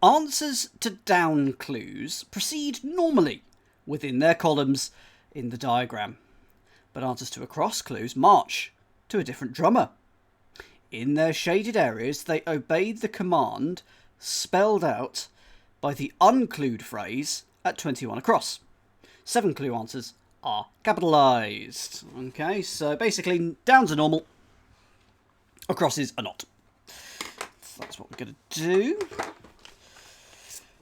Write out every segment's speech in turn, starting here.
Answers to down clues proceed normally within their columns in the diagram, but answers to across clues march to a different drummer. In their shaded areas, they obeyed the command spelled out by the unclued phrase at 21 across. 7 clue answers are capitalised. Okay, so basically downs are normal, acrosses are not. So that's what we're going to do.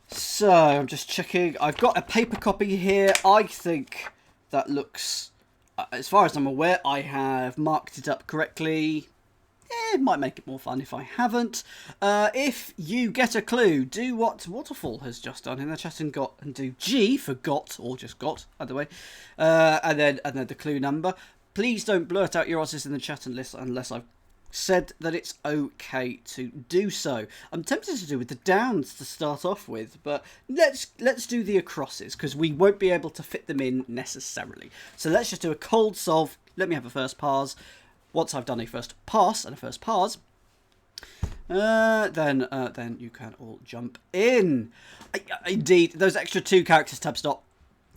So I'm just checking. I've got a paper copy here. I think that looks, as far as I'm aware, I have marked it up correctly. It might make it more fun if I haven't. If you get a clue, do what Waterfall has just done in the chat and do G for got, or just got, either way, and then the clue number. Please don't blurt out your answers in the chat unless I've said that it's okay to do so. I'm tempted to do with the downs to start off with, but let's do the acrosses because we won't be able to fit them in necessarily. So let's just do a cold solve. Let me have a first pass. Once I've done a first pass and a first pass, then you can all jump in. Indeed, those extra 2 characters tab stop.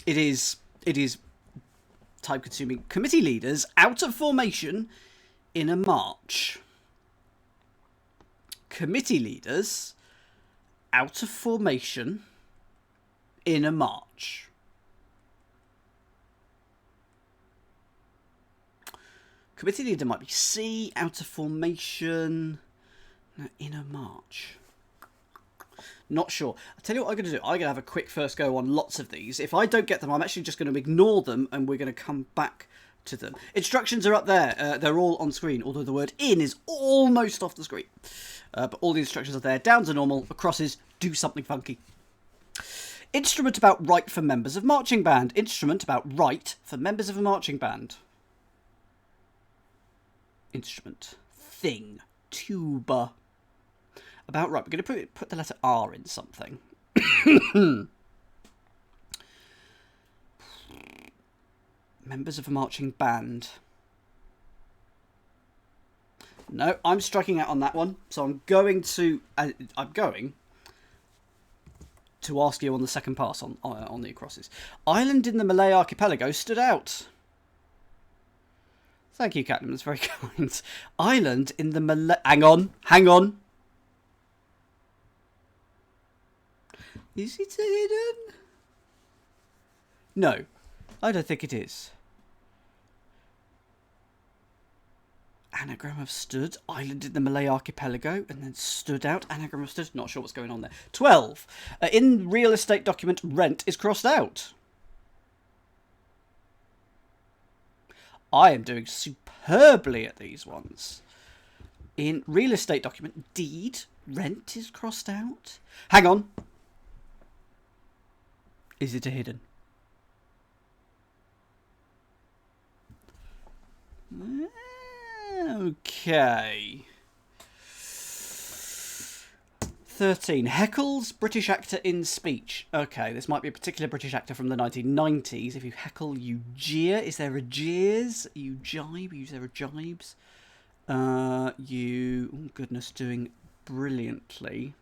It is time consuming. Committee leaders out of formation in a march. Committee leaders out of formation in a march. Committee leader might be C, out of formation, in a march. Not sure. I'll tell you what I'm going to do. I'm going to have a quick first go on lots of these. If I don't get them, I'm actually just going to ignore them and we're going to come back to them. Instructions are up there. They're all on screen, although the word in is almost off the screen. But all the instructions are there. Downs are normal. Acrosses, do something funky. Instrument about right for members of marching band. Instrument about right for members of a marching band. Instrument, thing, tuba. About right. We're going to put the letter R in something. Members of a marching band. No, I'm striking out on that one. So I'm going to ask you on the second pass on the acrosses. Island in the Malay archipelago stood out. Thank you, Captain. That's very kind. Island in the Malay... Hang on. Is it hidden? No, I don't think it is. Anagram of stood. Island in the Malay archipelago. And then stood out. Anagram of stood. Not sure what's going on there. 12. In real estate document, rent is crossed out. I am doing superbly at these ones. In real estate document, deed, rent is crossed out. Hang on. Is it a hidden? Okay. 13. Heckles British actor in speech. Okay, this might be a particular British actor from the 1990s. If you heckle, you jeer. Is there a jeers? You jibe? Is there a jibes? You... Oh, goodness, doing brilliantly.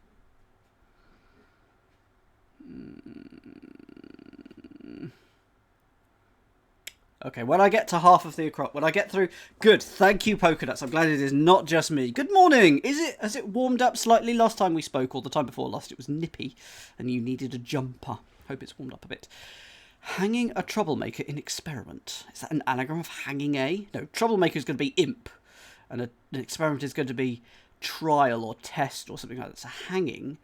Okay, when I get to half of the across, when I get through, good. Thank you, Polka Dots. I'm glad it is not just me. Good morning. Has it warmed up slightly? Last time we spoke, or the time before last, it was nippy, and you needed a jumper. Hope it's warmed up a bit. Hanging a troublemaker in experiment. Is that an anagram of hanging a? No, troublemaker is going to be imp, and an experiment is going to be trial or test or something like that. So hanging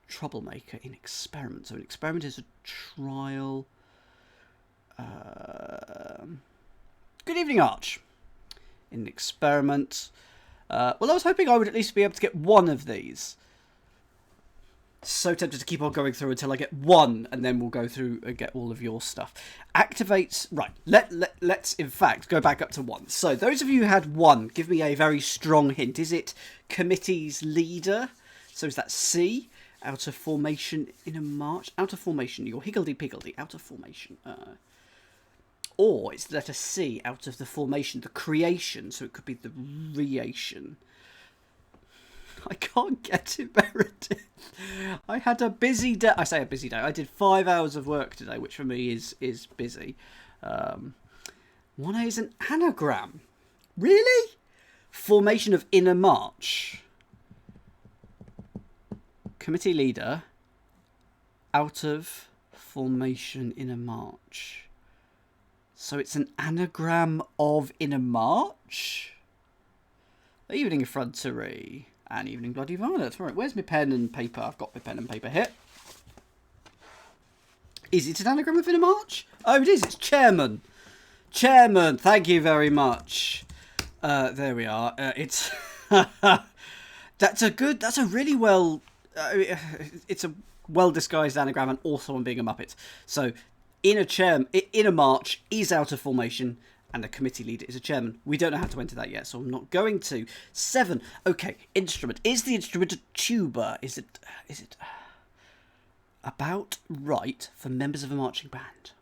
troublemaker in experiment. So an experiment is a trial. Good evening, Arch. In an experiment. Well, I was hoping I would at least be able to get one of these. So tempted to keep on going through until I get one, and then we'll go through and get all of your stuff. Activates... Right, let's in fact go back up to one. So those of you who had one, give me a very strong hint. Is it committee's leader? So is that C? Out of formation in a march? Out of formation. You're higgledy-piggledy. Out of formation. Or it's the letter C, out of the formation, the creation. So it could be the creation. I can't get it, Meredith. I had a busy day. I say a busy day. I did 5 hours of work today, which for me is busy. 1A is an anagram. Really? Formation of inner march. Committee leader. Out of formation inner march. So it's an anagram of inner march? Evening effrontery. And evening bloody violet. All right, where's my pen and paper? I've got my pen and paper here. Is it an anagram of inner march? Oh, it is. It's chairman. Chairman, thank you very much. There we are. It's that's a really well. It's a well disguised anagram, and also on being a Muppet. So, inner march is out of formation, and a committee leader is a chairman. We don't know how to enter that yet, so I'm not going to. 7. Okay, instrument. Is the instrument a tuba? Is it about right for members of a marching band?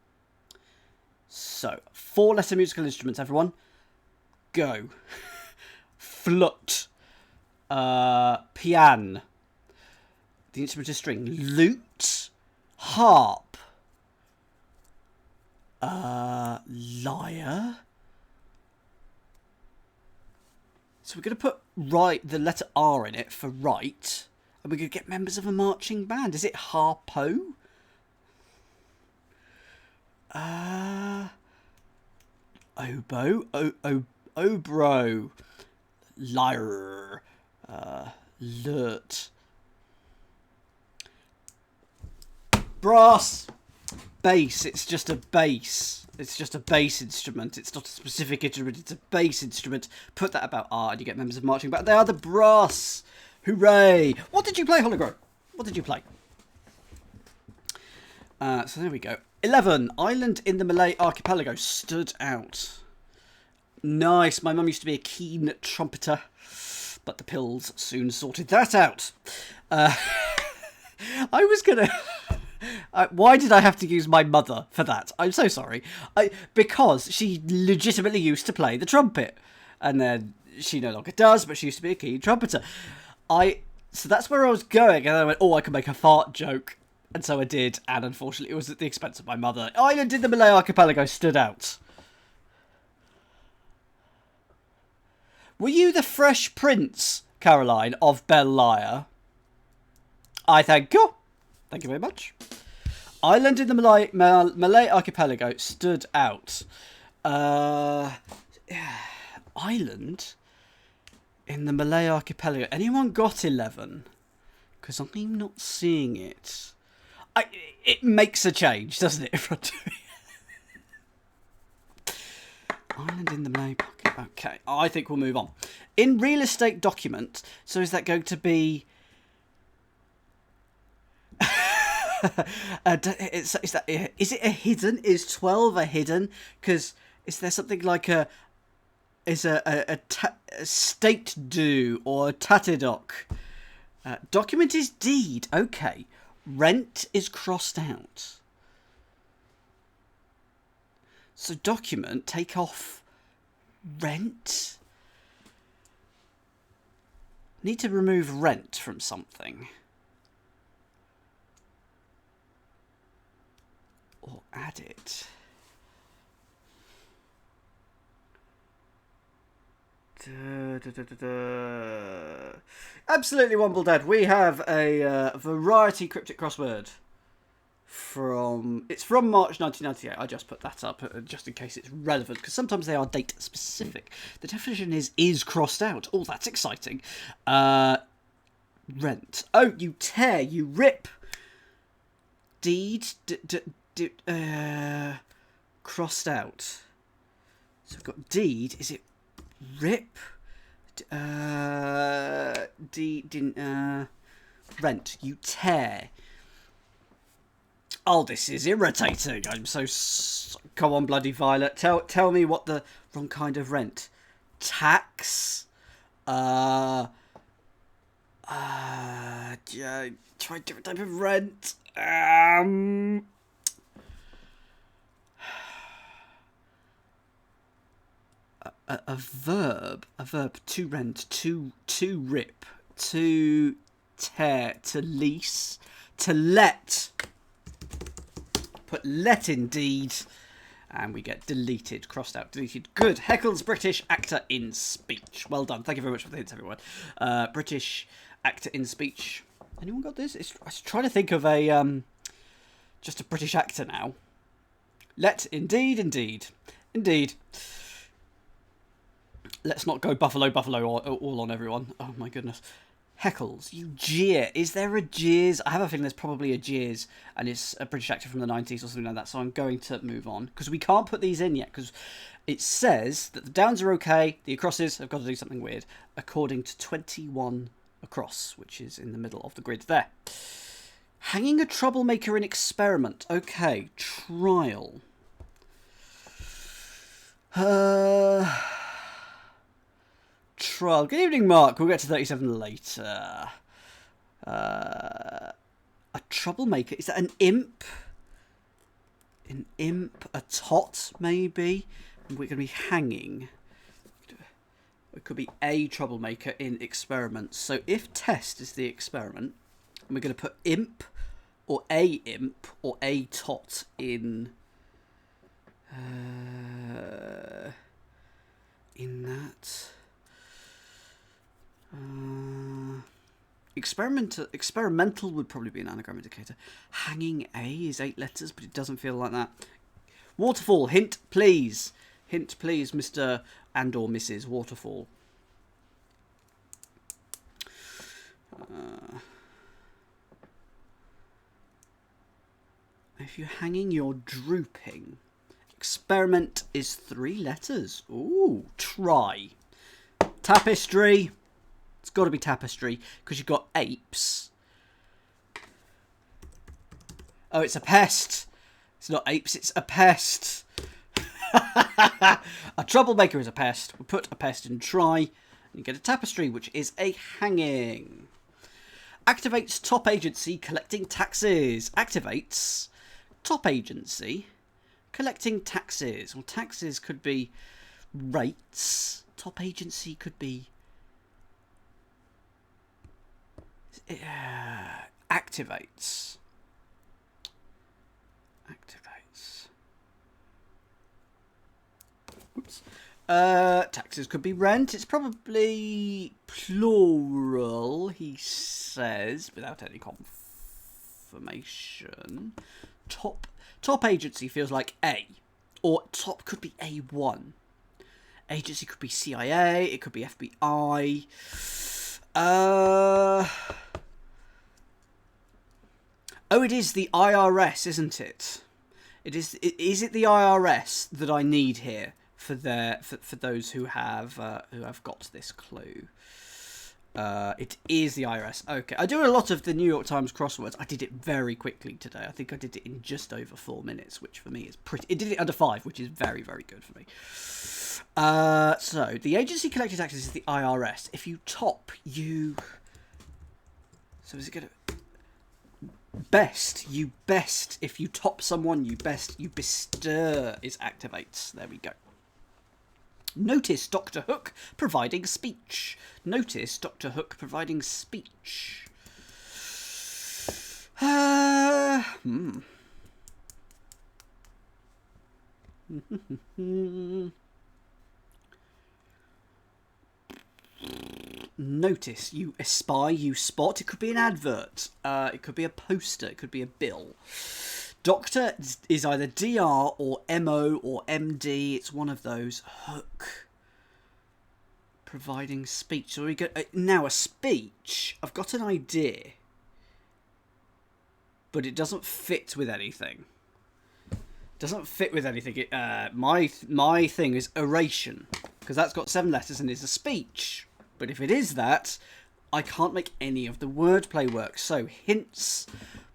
So, 4-letter musical instruments, everyone. Go. Flute. Piano. The instrument is string. Lute. Harp. Lyre. So we're going to put the letter R in it for right. And we're going to get members of a marching band. Is it harpo? Oboe. Obro. Lyre. Lute. Brass. Bass. It's just a bass. It's just a bass instrument. It's not a specific instrument. It's a bass instrument. Put that about R and you get members of marching band. They are the brass. Hooray. What did you play, Hologram? What did you play? So there we go. 11. Island in the Malay archipelago stood out. Nice. My mum used to be a keen trumpeter, but the pills soon sorted that out. I was going to... why did I have to use my mother for that? I'm so sorry. Because she legitimately used to play the trumpet. And then she no longer does, but she used to be a keen trumpeter. So that's where I was going. And I went, I can make a fart joke. And so I did. And unfortunately, it was at the expense of my mother. Island in the Malay archipelago stood out. Were you the Fresh Prince, Caroline, of Bel Lyre? I thank you. Thank you very much. Island in the Malay archipelago stood out. Island in the Malay archipelago. Anyone got 11? Because I'm not seeing it. It makes a change, doesn't it, in front of me? Island in the Malay pocket. Okay, I think we'll move on. In real estate document, so is that going to be... is it a hidden? Is 12 a hidden? Because is there something like a state due or a tatedoc? Document is deed. Okay. Rent is crossed out. So document, take off rent. Need to remove rent from something. Or add it. Absolutely, Womble Dad. We have a variety cryptic crossword it's from March 1998. I just put that up just in case it's relevant, because sometimes they are date specific. The definition is crossed out. Oh, that's exciting. Rent. Oh, you tear, you rip. Deed. Crossed out. So we've got deed. Is it rip? Rent. You tear. Oh, this is irritating. I'm so... Come on, bloody Violet. Tell me what the wrong kind of rent. Tax. Try a different type of rent. A verb. To rent. To rip. to tear, to lease, to let. Put let indeed. And we get deleted, crossed out, deleted. Good. Heckle's British actor in speech. Well done. Thank you very much for the hints, everyone. British actor in speech. Anyone got this? I was trying to think of a just a British actor now. Let indeed, indeed, indeed. Let's not go buffalo, buffalo all on everyone. Oh my goodness. Heckles, you jeer. Is there a jeers? I have a feeling there's probably a jeers, and it's a British actor from the 90s or something like that, so I'm going to move on. Because we can't put these in yet, because it says that the downs are okay, the acrosses have got to do something weird, according to 21 across, which is in the middle of the grid there. Hanging a troublemaker in experiment. Okay, trial. Trial. Good evening, Mark. We'll get to 37 later. A troublemaker. Is that an imp? An imp? A tot, maybe? And we're going to be hanging. It could be a troublemaker in experiments. So if test is the experiment, and we're going to put imp or a tot in that. Experimental would probably be an anagram indicator. Hanging A is 8 letters, but it doesn't feel like that. Waterfall, hint please. Hint please, Mr. and or Mrs. Waterfall. If you're hanging, you're drooping. Experiment is 3 letters. Ooh, try. Tapestry. It's got to be tapestry because you've got apes. Oh, it's a pest. It's not apes, it's a pest. A troublemaker is a pest. We put a pest in try. And you get a tapestry, which is a hanging. Activates top agency collecting taxes. Activates top agency collecting taxes. Well, taxes could be rates. Top agency could be activates. Oops. Taxes could be rent. It's probably plural, he says, without any confirmation. Top agency feels like A. Or top could be A1. Agency could be CIA. It could be FBI. Oh, it is the IRS, isn't it? It is. Is it the IRS that I need here for those who have got this clue? It is the IRS. Okay, I do a lot of the New York Times crosswords. I did it very quickly today. I think I did it in just over 4 minutes, which for me is pretty. It did it under 5, which is very, very good for me. So the agency collecting taxes is the IRS. If you top, you. So is it gonna? Best, you best. If you top someone, you best. You bestir is activates. There we go. Notice Dr. Hook providing speech. Notice Dr. Hook providing speech. Notice, you espy, you spot. It could be an advert. It could be a poster. It could be a bill. Doctor is either DR or MO or MD. It's one of those. Hook. Providing speech. So we go now a speech. I've got an idea, but it doesn't fit with anything. Doesn't fit with anything. My thing is oration because that's got 7 letters and is a speech. But if it is that, I can't make any of the wordplay work. So hints,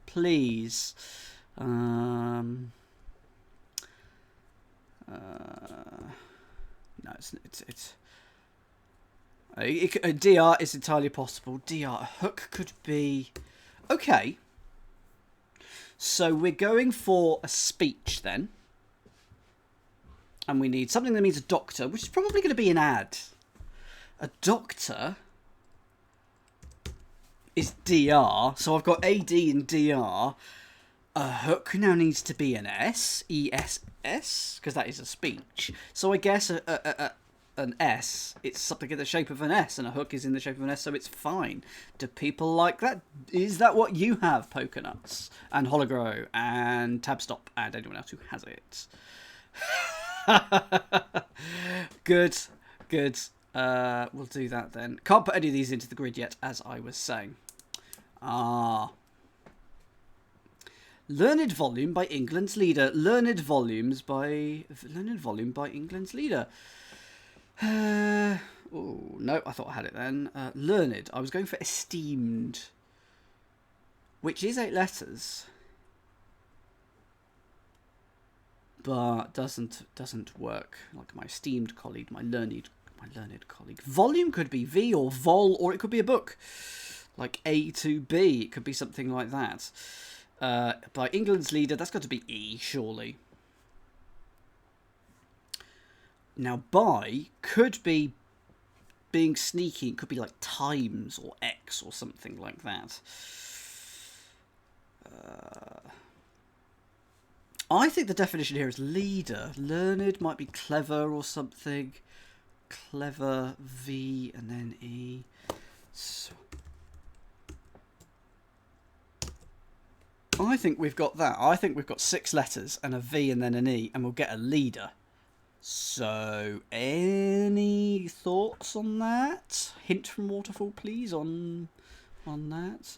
please. No, DR is entirely possible. DR, hook could be. Okay. So we're going for a speech then. And we need something that means a doctor, which is probably going to be an ad. A doctor is DR. So I've got AD and DR. A hook now needs to be an S, ESS, because that is a speech. So I guess an S, it's something in the shape of an S, and a hook is in the shape of an S, so it's fine. Do people like that? Is that what you have, Pokenuts, and Hologrow, and Tabstop, and anyone else who has it? Good, good. We'll do that then. Can't put any of these into the grid yet, as I was saying. Learned Volume by England's Leader. Learned Volume by England's Leader. Oh, no, I thought I had it then. Learned. I was going for Esteemed, which is 8 letters, but doesn't work. Like my esteemed colleague, my learned colleague. Volume could be V or Vol, or it could be a book, like A to B. It could be something like that. By England's Leader, that's got to be E, surely. Now, by could be being sneaky. It could be like times or X or something like that. I think the definition here is leader. Learned might be clever or something. Clever, V, and then E. So I think we've got that. I think we've got 6 letters and a V and then an E, and we'll get a leader. So, any thoughts on that? Hint from Waterfall, please, on that.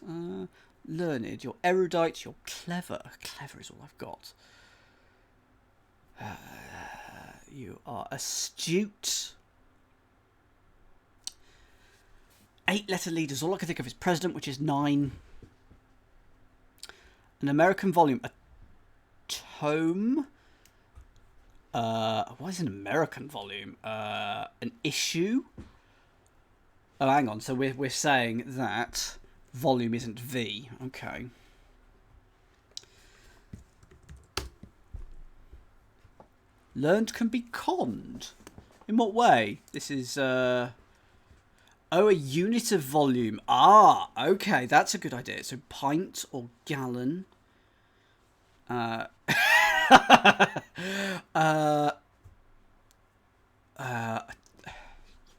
Learned, you're erudite, you're clever. Clever is all I've got. You are astute. 8-letter leaders. All I can think of is president, which is 9. An American volume. A tome. What is an American volume? An issue. Oh, hang on. So we're saying that volume isn't V. Okay. Learned can be conned. In what way? This is oh, a unit of volume. Ah, okay, that's a good idea. So pint or gallon.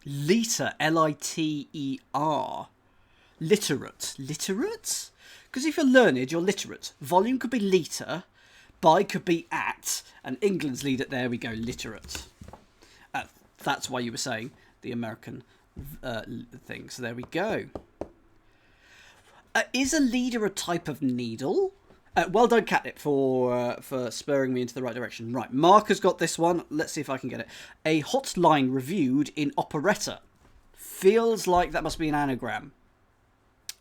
Liter, L-I-T-E-R. Literate. Literate? Because if you're learned, you're literate. Volume could be litre, by could be at, and England's Leader, there we go, literate. That's why you were saying the American thing. So there we go. Is a leader a type of needle? Well done, Catnip, for spurring me into the right direction. Right, Mark has got this one. Let's see if I can get it. A hotline reviewed in operetta. Feels like that must be an anagram.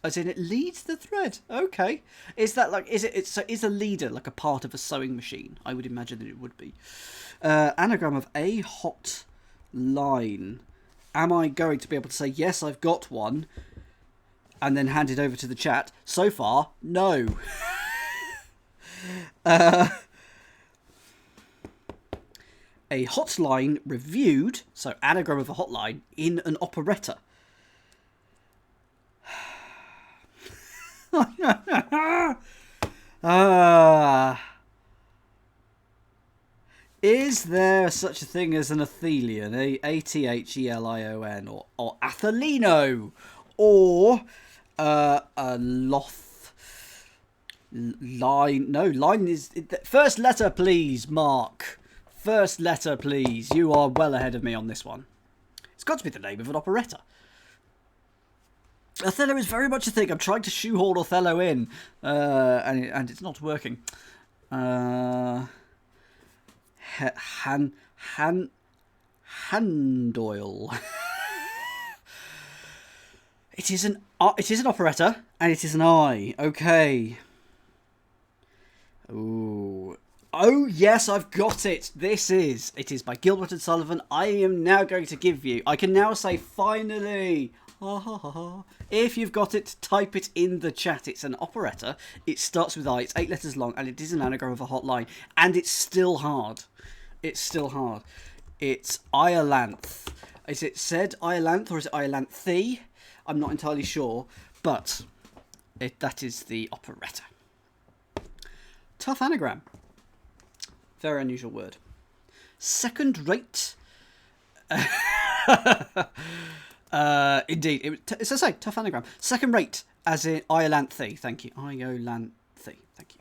As in, it leads the thread. Okay. Is that like, is a leader like a part of a sewing machine? I would imagine that it would be. Anagram of a hot line. Am I going to be able to say, yes, I've got one, and then hand it over to the chat? So far, no. A hotline reviewed, so anagram of a hotline, in an operetta. Is there such a thing as an Athelion? A-T-H-E-L-I-O-N, or Athelino, or a Loth line? No, line is first letter, please, Mark. First letter, please. You are well ahead of me on this one. It's got to be the name of an operetta. Othello is very much a thing. I'm trying to shoehorn Othello in, and it's not working. Handoil. It is an operetta, and it is an I. Okay. Ooh. Oh yes, I've got it. It is by Gilbert and Sullivan. I am now going to give you. I can now say finally. Ha, ha, ha, ha. If you've got it, type it in the chat. It's an operetta. It starts with I. It's 8 letters long, and it is an anagram of a hotline. And it's still hard. It's still hard. It's Iolanth. Is it said Iolanth or is it Iolanthe? I'm not entirely sure. But That is the operetta. Tough anagram. Very unusual word. Second rate. Indeed. It's a say, tough anagram. Second rate, as in Iolanthe. Thank you. Iolanthe. Thank you.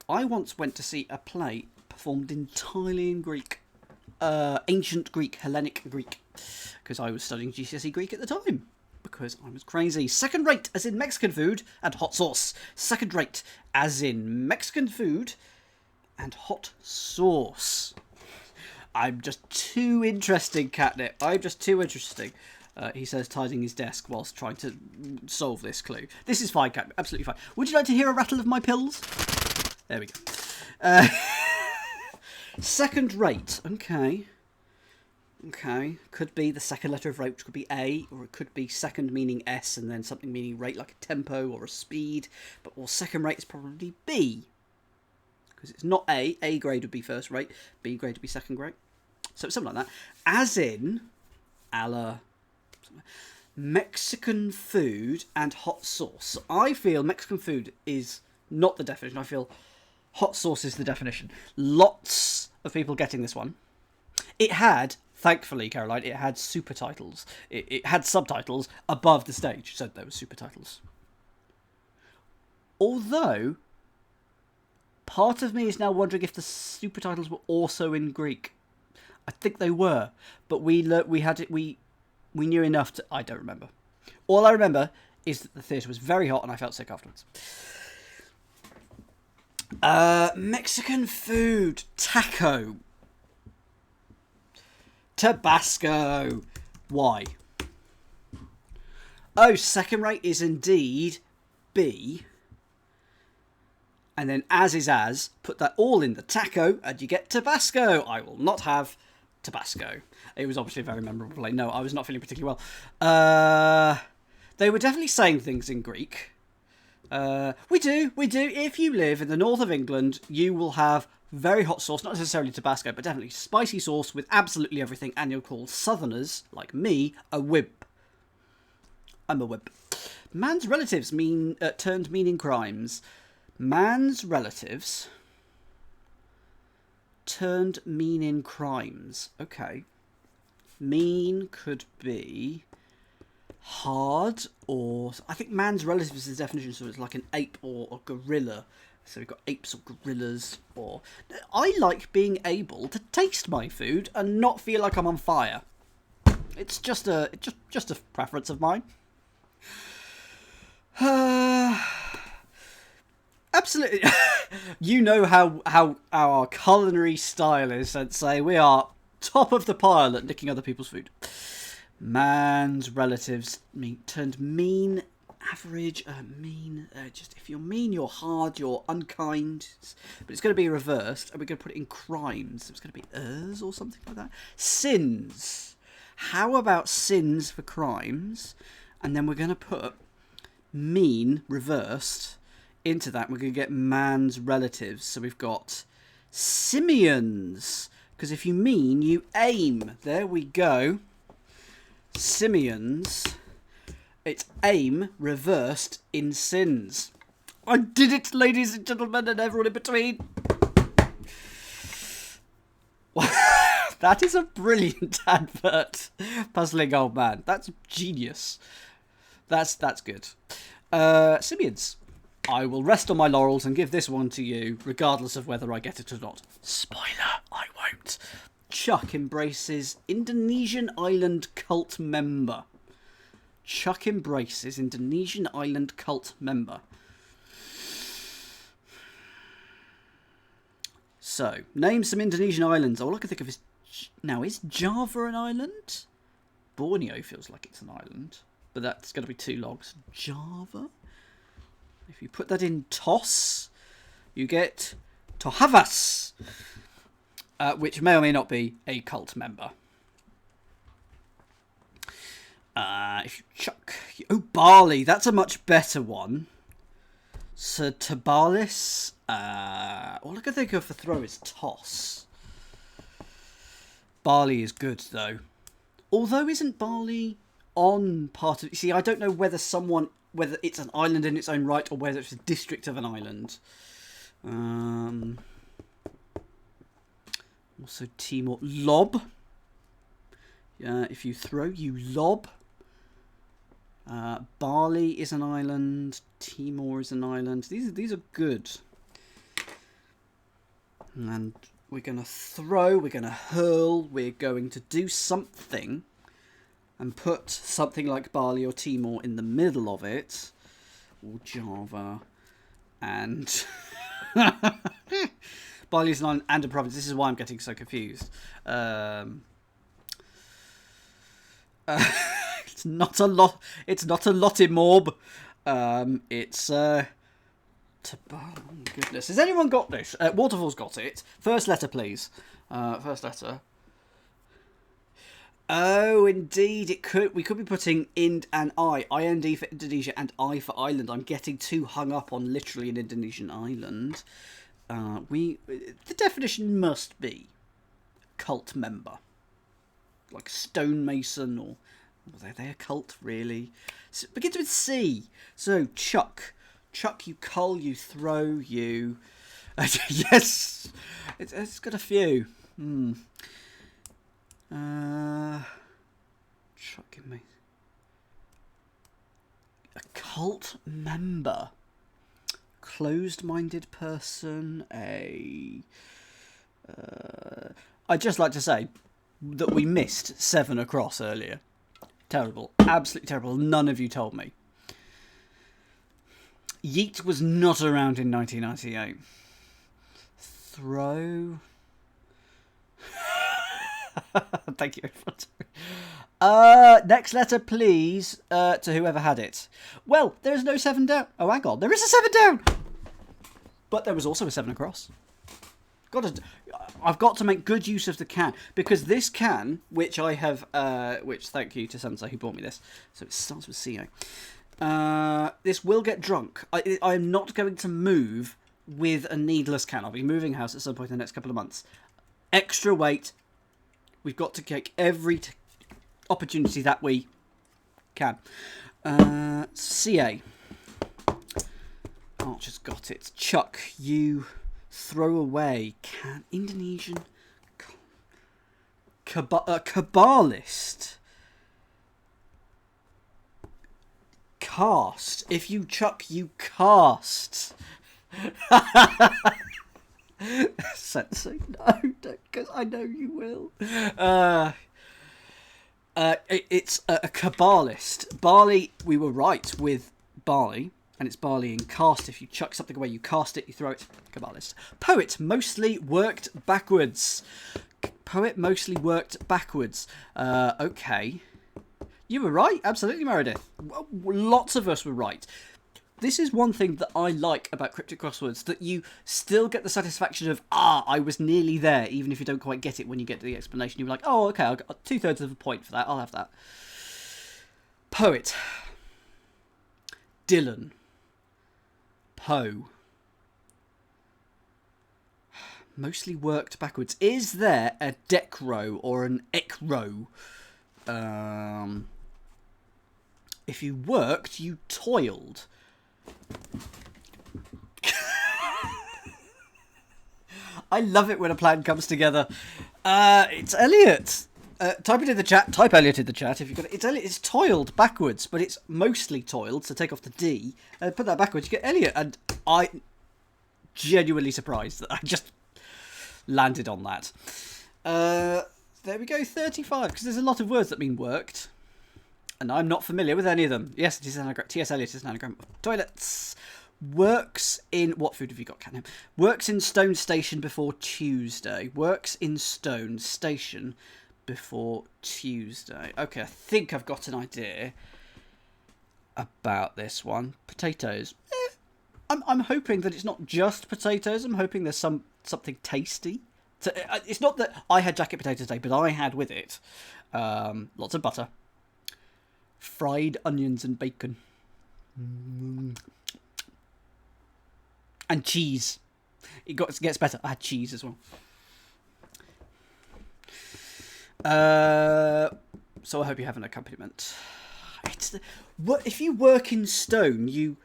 I once went to see a play performed entirely in Greek. Ancient Greek, Hellenic Greek. Because I was studying GCSE Greek at the time. Because I was crazy. Second rate, as in Mexican food and hot sauce. Second rate, as in Mexican food and hot sauce. I'm just too interesting, Catnip. I'm just too interesting. He says, tidying his desk whilst trying to solve this clue. This is fine, Catnip. Absolutely fine. Would you like to hear a rattle of my pills? There we go. Second rate. Okay. Okay, could be the second letter of rate, which could be A, or it could be second meaning S and then something meaning rate, like a tempo or a speed. But second rate is probably B, because it's not A. A grade would be first rate, B grade would be second grade. So it's something like that. As in, Mexican food and hot sauce. I feel Mexican food is not the definition. I feel hot sauce is the definition. Lots of people getting this one. It had... Thankfully, Caroline, it had super titles. It had subtitles above the stage, so there were super titles. Although, part of me is now wondering if the super titles were also in Greek. I think they were, but we knew enough to... I don't remember. All I remember is that the theatre was very hot and I felt sick afterwards. Mexican food. Taco. Tabasco. Why? Oh, second rate is indeed B. And then as is as, put that all in the taco and you get Tabasco. I will not have Tabasco. It was obviously a very memorable play. No, I was not feeling particularly well. They were definitely saying things in Greek. We do. If you live in the north of England, you will have very hot sauce, not necessarily Tabasco, but definitely spicy sauce with absolutely everything, and you'll call southerners, like me, a wimp. I'm a wimp. Man's relatives turned mean in crimes. Man's relatives turned mean in crimes. Okay. Mean could be hard, or... I think man's relatives is the definition, so it's like an ape or a gorilla. So we've got apes or gorillas, or... I like being able to taste my food and not feel like I'm on fire. It's just a preference of mine. Absolutely. You know how our culinary style is, and say we are top of the pile at nicking other people's food. Man's relatives turned mean... Average, mean, just if you're mean, you're hard, you're unkind. But it's going to be reversed, and we're going to put it in crimes. So it's going to be ers or something like that. Sins. How about sins for crimes? And then we're going to put mean reversed into that. We're going to get man's relatives. So we've got simians. Because if you mean, you aim. There we go. Simians. It's aim reversed in sins. I did it, ladies and gentlemen, and everyone in between. That is a brilliant advert. Puzzling old man. That's genius. That's good. Simians. I will rest on my laurels and give this one to you, regardless of whether I get it or not. Spoiler, I won't. Chuck embraces Indonesian island cult member. Chuck embraces Indonesian island cult member. So, name some Indonesian islands. All I can think of is... Now, is Java an island? Borneo feels like it's an island. But that's going to be too long. So Java? If you put that in TOS, you get Tohavas. Which may or may not be a cult member. If you chuck... Oh, barley. That's a much better one. So, Tabalis. All I can think of for throw is toss. Barley is good, though. Although, isn't barley on part of... See, I don't know whether someone whether it's an island in its own right or whether it's a district of an island. Also Timor. Lob. If you throw, you lob. Bali is an island. Timor is an island. These are good. And we're going to throw, we're going to hurl, we're going to do something and put something like Bali or Timor in the middle of it. Or Java. And Bali is an island and a province. This is why I'm getting so confused. It's not a lot. It's not a Lotimorb. It's oh goodness. Has anyone got this? Waterfall's got it. First letter, please. First letter. Oh, indeed. It could. We could be putting Ind and I. IND for Indonesia and I for island. I'm getting too hung up on literally an Indonesian island. The definition must be cult member, like stonemason, or are they a cult really? So, begins with C. So chuck, you cull, you throw, you. Yes, it's got a few. Chuck me. A cult member. Closed-minded person. I'd just like to say that we missed 7 across earlier. Terrible. Absolutely terrible. None of you told me. Yeet was not around in 1998. Throw. Thank you, everyone. Next letter, please, to whoever had it. Well, there is no 7 down. Oh, hang on. There is a 7 down. But there was also a 7 across. I've got to make good use of the can, because this can, which I have, which thank you to Sansa who bought me this. So it starts with CO. This will get drunk. I am not going to move with a needless can. I'll be moving house at some point in the next couple of months. Extra weight. We've got to take every opportunity that we can. CA. Archer's got it. Chuck, you throw away. Can Indonesian Kabbalist. Cast. If you chuck, you cast. Sensei, no, because I know you will. It's a Kabbalist. Barley, we were right with barley, and it's barley in cast. If you chuck something away, you cast it, you throw it. Kabbalist. Poet, mostly worked backwards. Poet, mostly worked backwards. Okay. You were right, absolutely, Meredith. Lots of us were right. This is one thing that I like about Cryptic Crosswords, that you still get the satisfaction of, I was nearly there, even if you don't quite get it when you get to the explanation. You're like, oh, okay, I got 2/3 of a point for that, I'll have that. Poet. Dylan. Poe. Mostly worked backwards. Is there a decro or an ecro? If you worked, you toiled. I love it when a plan comes together. It's Elliot. Type it in the chat. Type Elliot in the chat if you've got it. It's Elliot. It's toiled backwards, but it's mostly toiled. So take off the D and put that backwards. You get Elliot. And I'm genuinely surprised that I just landed on that. There we go. 35. Because there's a lot of words that mean worked. And I'm not familiar with any of them. Yes, it is an anagram. T.S. Eliot is an anagram of toilets. Works in... What food have you got, Catnip? Works in Stone Station before Tuesday. Works in Stone Station before Tuesday. Okay, I think I've got an idea about this one. Potatoes. I'm hoping that it's not just potatoes. I'm hoping there's something tasty. It's not that I had jacket potatoes today, but I had with it lots of butter. Fried onions and bacon. And cheese. It gets better. I had cheese as well. So I hope you have an accompaniment. It's if you work in stone, you.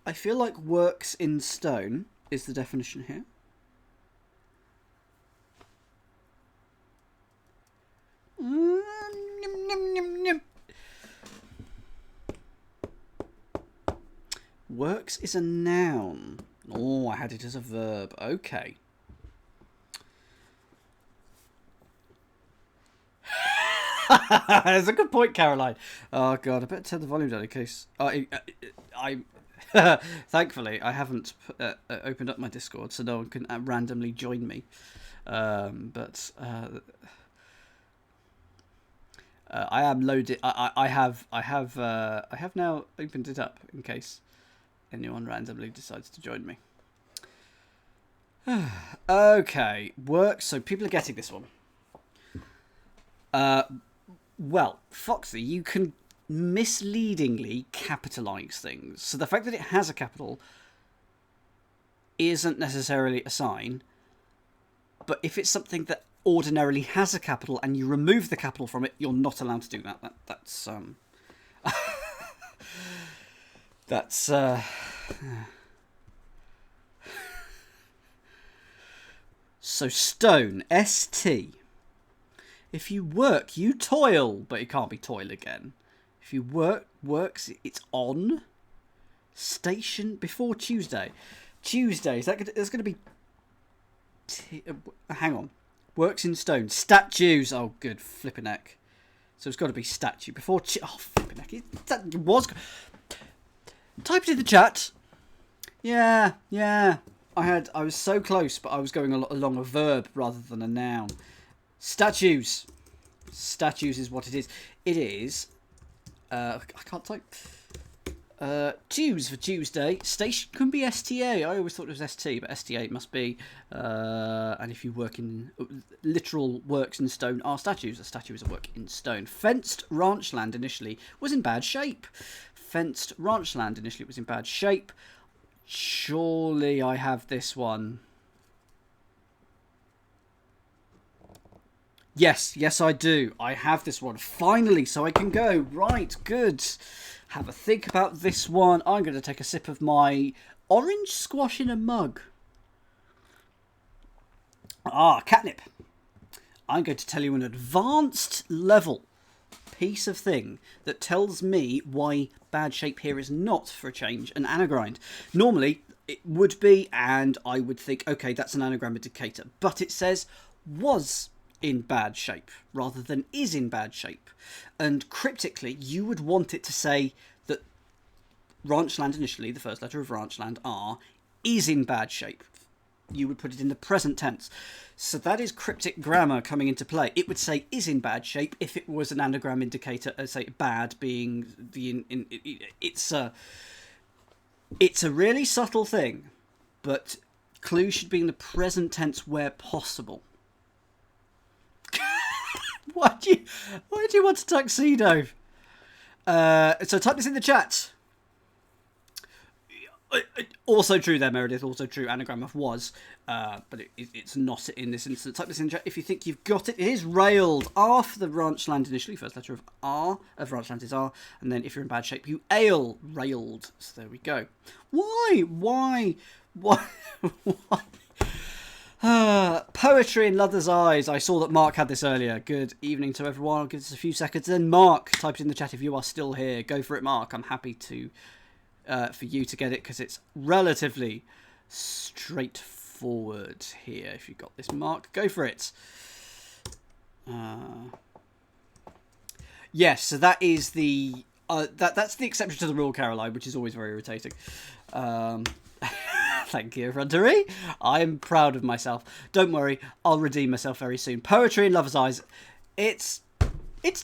I feel like works in stone is the definition here. Works is a noun. Oh, I had it as a verb. Okay. That's a good point, Caroline. Oh god, I better turn the volume down in case I thankfully I haven't opened up my Discord, so no one can randomly join me. But I am loaded. I have now opened it up in case anyone randomly decides to join me. Okay, works. So people are getting this one. Well, Foxy, you can misleadingly capitalize things. So the fact that it has a capital isn't necessarily a sign. But if it's something that ordinarily has a capital and you remove the capital from it, you're not allowed to do that. That's that's so stone, ST. If you work, you toil, but it can't be toil again. If you works, it's on. Station before Tuesday. Tuesday, is that good? There's going to be... hang on. Works in stone. Statues. Oh, good. Flipping heck. So it's got to be statue. Before... oh, flipping heck. That was... type it in the chat. Yeah. I was so close, but I was going along a verb rather than a noun. Statues. Statues is what it is. It is... I can't type... Tues for Tuesday. Station can be STA. I always thought it was ST, but STA it must be. And if you work in... literal works in stone are statues. A statue is a work in stone. Fenced ranch land initially was in bad shape. Fenced ranch land initially was in bad shape. Surely I have this one. Yes, I do. I have this one. Finally, so I can go. Right, good. Have a think about this one. I'm going to take a sip of my orange squash in a mug. Catnip. I'm going to tell you an advanced level piece of thing that tells me why bad shape here is not, for a change, an anagrind. Normally, it would be, and I would think, okay, that's an anagram indicator. But it says was in bad shape rather than is in bad shape, and cryptically you would want it to say that ranchland initially, the first letter of ranchland, R, is in bad shape. You would put it in the present tense. So that is cryptic grammar coming into play. It would say is in bad shape if it was an anagram indicator, say bad being the it's a really subtle thing, but clues should be in the present tense where possible. Why do you want a tuxedo? So type this in the chat. Also true there, Meredith. Also true. Anagram of was, but it's not in this instance. Type this in the chat if you think you've got it. It is railed. R for the ranchland initially. First letter of R of ranchland is R, and then if you're in bad shape, you ail. Railed. So there we go. Why? Poetry in Lover's Eyes. I saw that Mark had this earlier. Good evening to everyone. I'll give this a few seconds. Then Mark, type it in the chat if you are still here. Go for it, Mark. I'm happy to for you to get it because it's relatively straightforward here. If you've got this, Mark, go for it. Yes, so that is the that's the exception to the rule, Caroline, which is always very irritating. Thank you, Runtery. I'm proud of myself. Don't worry, I'll redeem myself very soon. Poetry in Lover's Eyes. It's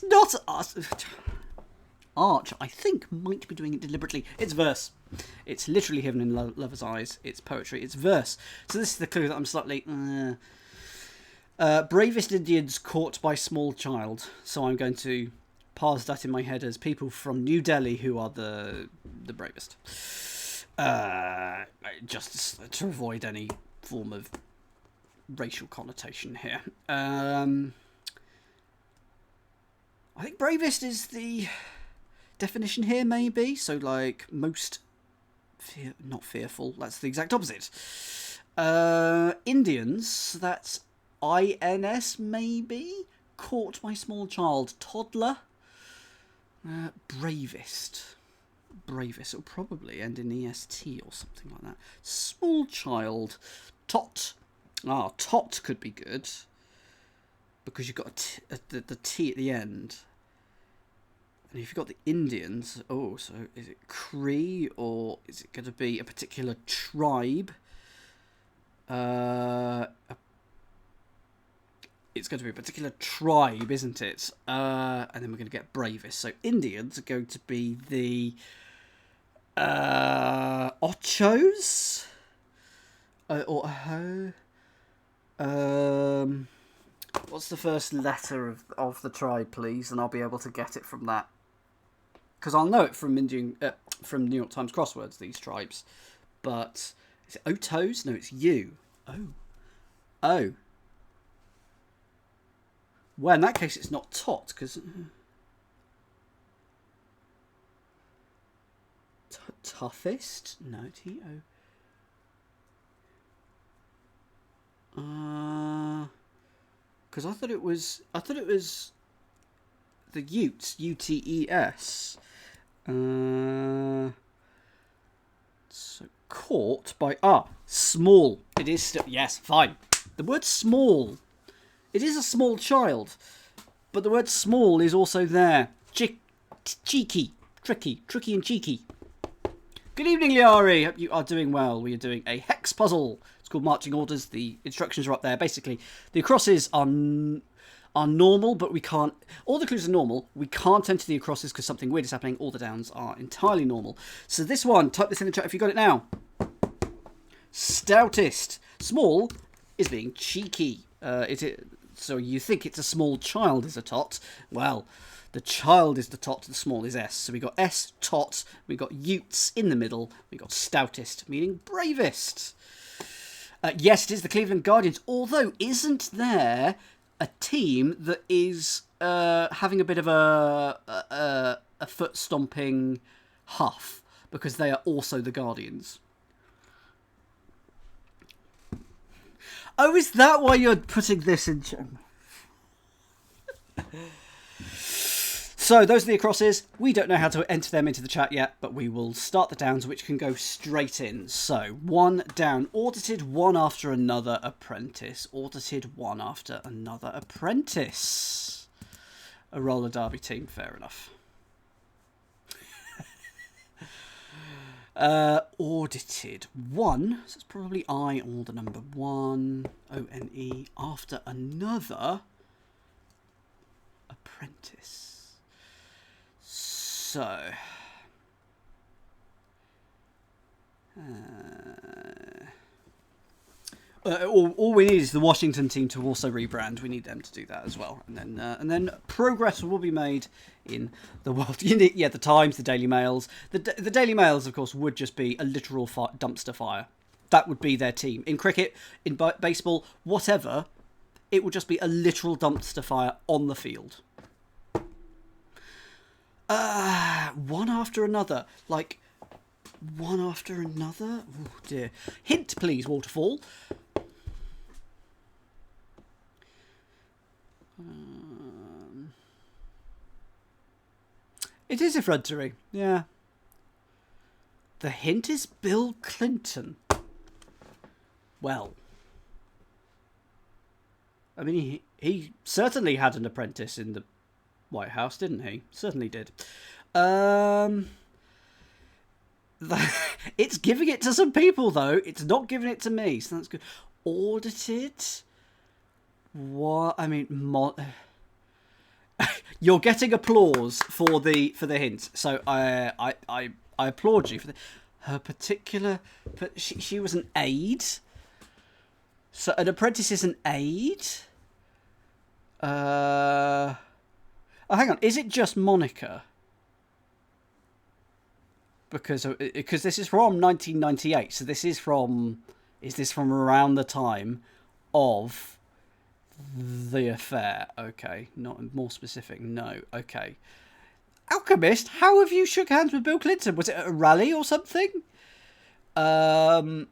not Arch, I think, might be doing it deliberately. It's verse. It's literally hidden in Lover's Eyes. It's poetry. It's verse. So this is the clue that I'm slightly... bravest Indians caught by small child. So I'm going to parse that in my head as people from New Delhi who are the bravest. Just to avoid any form of racial connotation here. I think bravest is the definition here, maybe. So, like, most... not fearful. That's the exact opposite. Indians, that's INS, maybe? Caught my small child. Toddler. Bravest. Bravest. It'll probably end in EST or something like that. Small child. Tot. Tot could be good. Because you've got the T at the end. And if you've got the Indians, so is it Cree or is it going to be a particular tribe? It's going to be a particular tribe, isn't it? And then we're going to get bravest. So Indians are going to be the Ochos? What's the first letter of the tribe, please? And I'll be able to get it from that. Because I'll know it from from New York Times crosswords, these tribes. But is it Otos? No, it's U. Oh. Well, in that case, it's not Tot, because... Toughest? No, T-O... Because I thought it was the Utes, U-T-E-S. So caught by small. It is still, yes, fine. The word small. It is a small child, but the word small is also there. Cheeky, tricky and cheeky. Good evening, Liari. Hope you are doing well. We are doing a hex puzzle. It's called Marching Orders. The instructions are up there. Basically, the acrosses are normal, but we can't... All the clues are normal. We can't enter the acrosses because something weird is happening. All the downs are entirely normal. So this one, type this in the chat if you got it now. Stoutest. Small is being cheeky. So you think it's a small child is a tot. Well, the child is the tot, the small is S. So we got S, tot, we got Utes in the middle, we got stoutest, meaning bravest. Yes, it is the Cleveland Guardians, although isn't there a team that is having a bit of a foot-stomping huff, because they are also the Guardians? Oh, is that why you're putting this in? So, those are the acrosses. We don't know how to enter them into the chat yet, but we will start the downs, which can go straight in. So, one down. Audited one after another apprentice. Audited one after another apprentice. A roller derby team, fair enough. Audited one, so it's probably I or the number one, O-N-E, after another apprentice. So, all we need is the Washington team to also rebrand. We need them to do that as well, and then progress will be made in the world. Yeah, the Times, the Daily Mails. The Daily Mails, of course, would just be a literal dumpster fire. That would be their team. In cricket, in baseball, whatever, it would just be a literal dumpster fire on the field. One after another, like one after another. Oh dear. Hint, please, Waterfall. It is effrontery, yeah. The hint is Bill Clinton. Well, I mean, he certainly had an apprentice in the White House, didn't he? Certainly did. It's giving it to some people, though. It's not giving it to me, so that's good. Audited? What? I mean, you're getting applause for the hint, so I applaud you for her particular. But she was an aide. So an apprentice is an aide. Oh, hang on. Is it just Monica? Because this is from 1998, so this is from. Is this from around the time of the affair. Okay, not more specific. No. Okay. Alchemist, how have you shook hands with Bill Clinton? Was it at a rally or something? In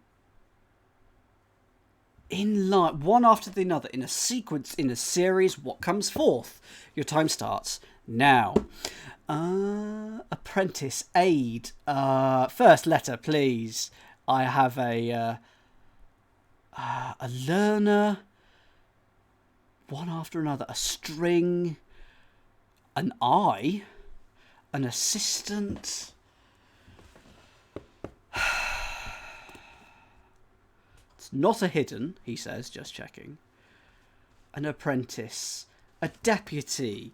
line, one after the other, in a sequence, in a series, what comes forth? Your time starts now. Apprentice, aid. First letter, please. I have a learner. One after another. A string. An eye. An assistant. It's not a hidden, he says, just checking. An apprentice. A deputy.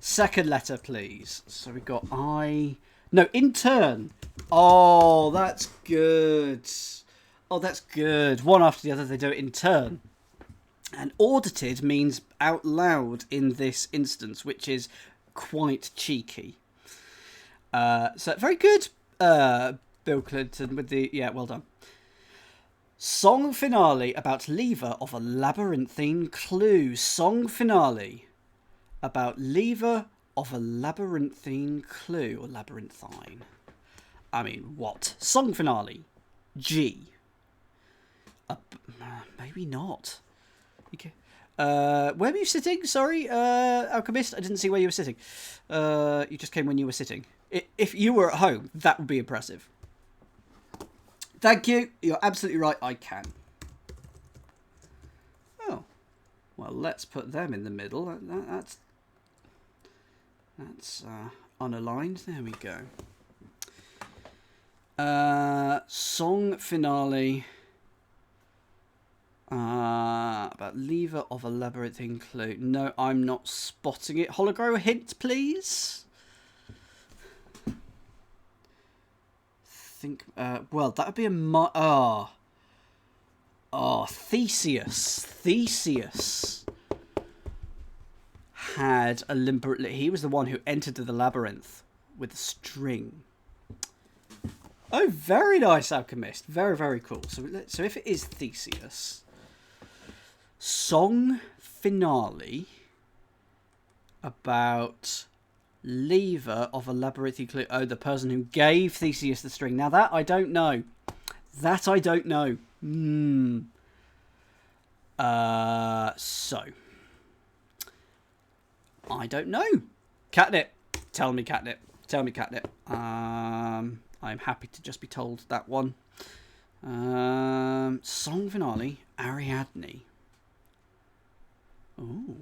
Second letter, please. So we got I. No, intern. Oh, that's good. Oh, that's good. One after the other, they do it in turn. And audited means out loud in this instance, which is quite cheeky. So very good, Bill Clinton, with the... Yeah, well done. Song finale about lever of a labyrinthine clue. Song finale about lever of a labyrinthine clue. Or labyrinthine. I mean, what? Song finale. G. Maybe not. Okay. Where were you sitting? Sorry, Alchemist. I didn't see where you were sitting. You just came when you were sitting. If you were at home, that would be impressive. Thank you. You're absolutely right. I can. Oh. Well, let's put them in the middle. That's unaligned. There we go. Song finale. About lever of a labyrinthine clue. No, I'm not spotting it. Hologram, a hint, please. Well, that would be a Theseus. Theseus had a he was the one who entered the labyrinth with a string. Oh, very nice, Alchemist. Very, very cool. So if it is Theseus, song finale about lever of a labyrinthine clue. Oh, the person who gave Theseus the string. Now that I don't know. That I don't know. So I don't know. Catnip. Tell me, Catnip. Tell me, Catnip. I'm happy to just be told that one. Song finale, Ariadne. Ooh.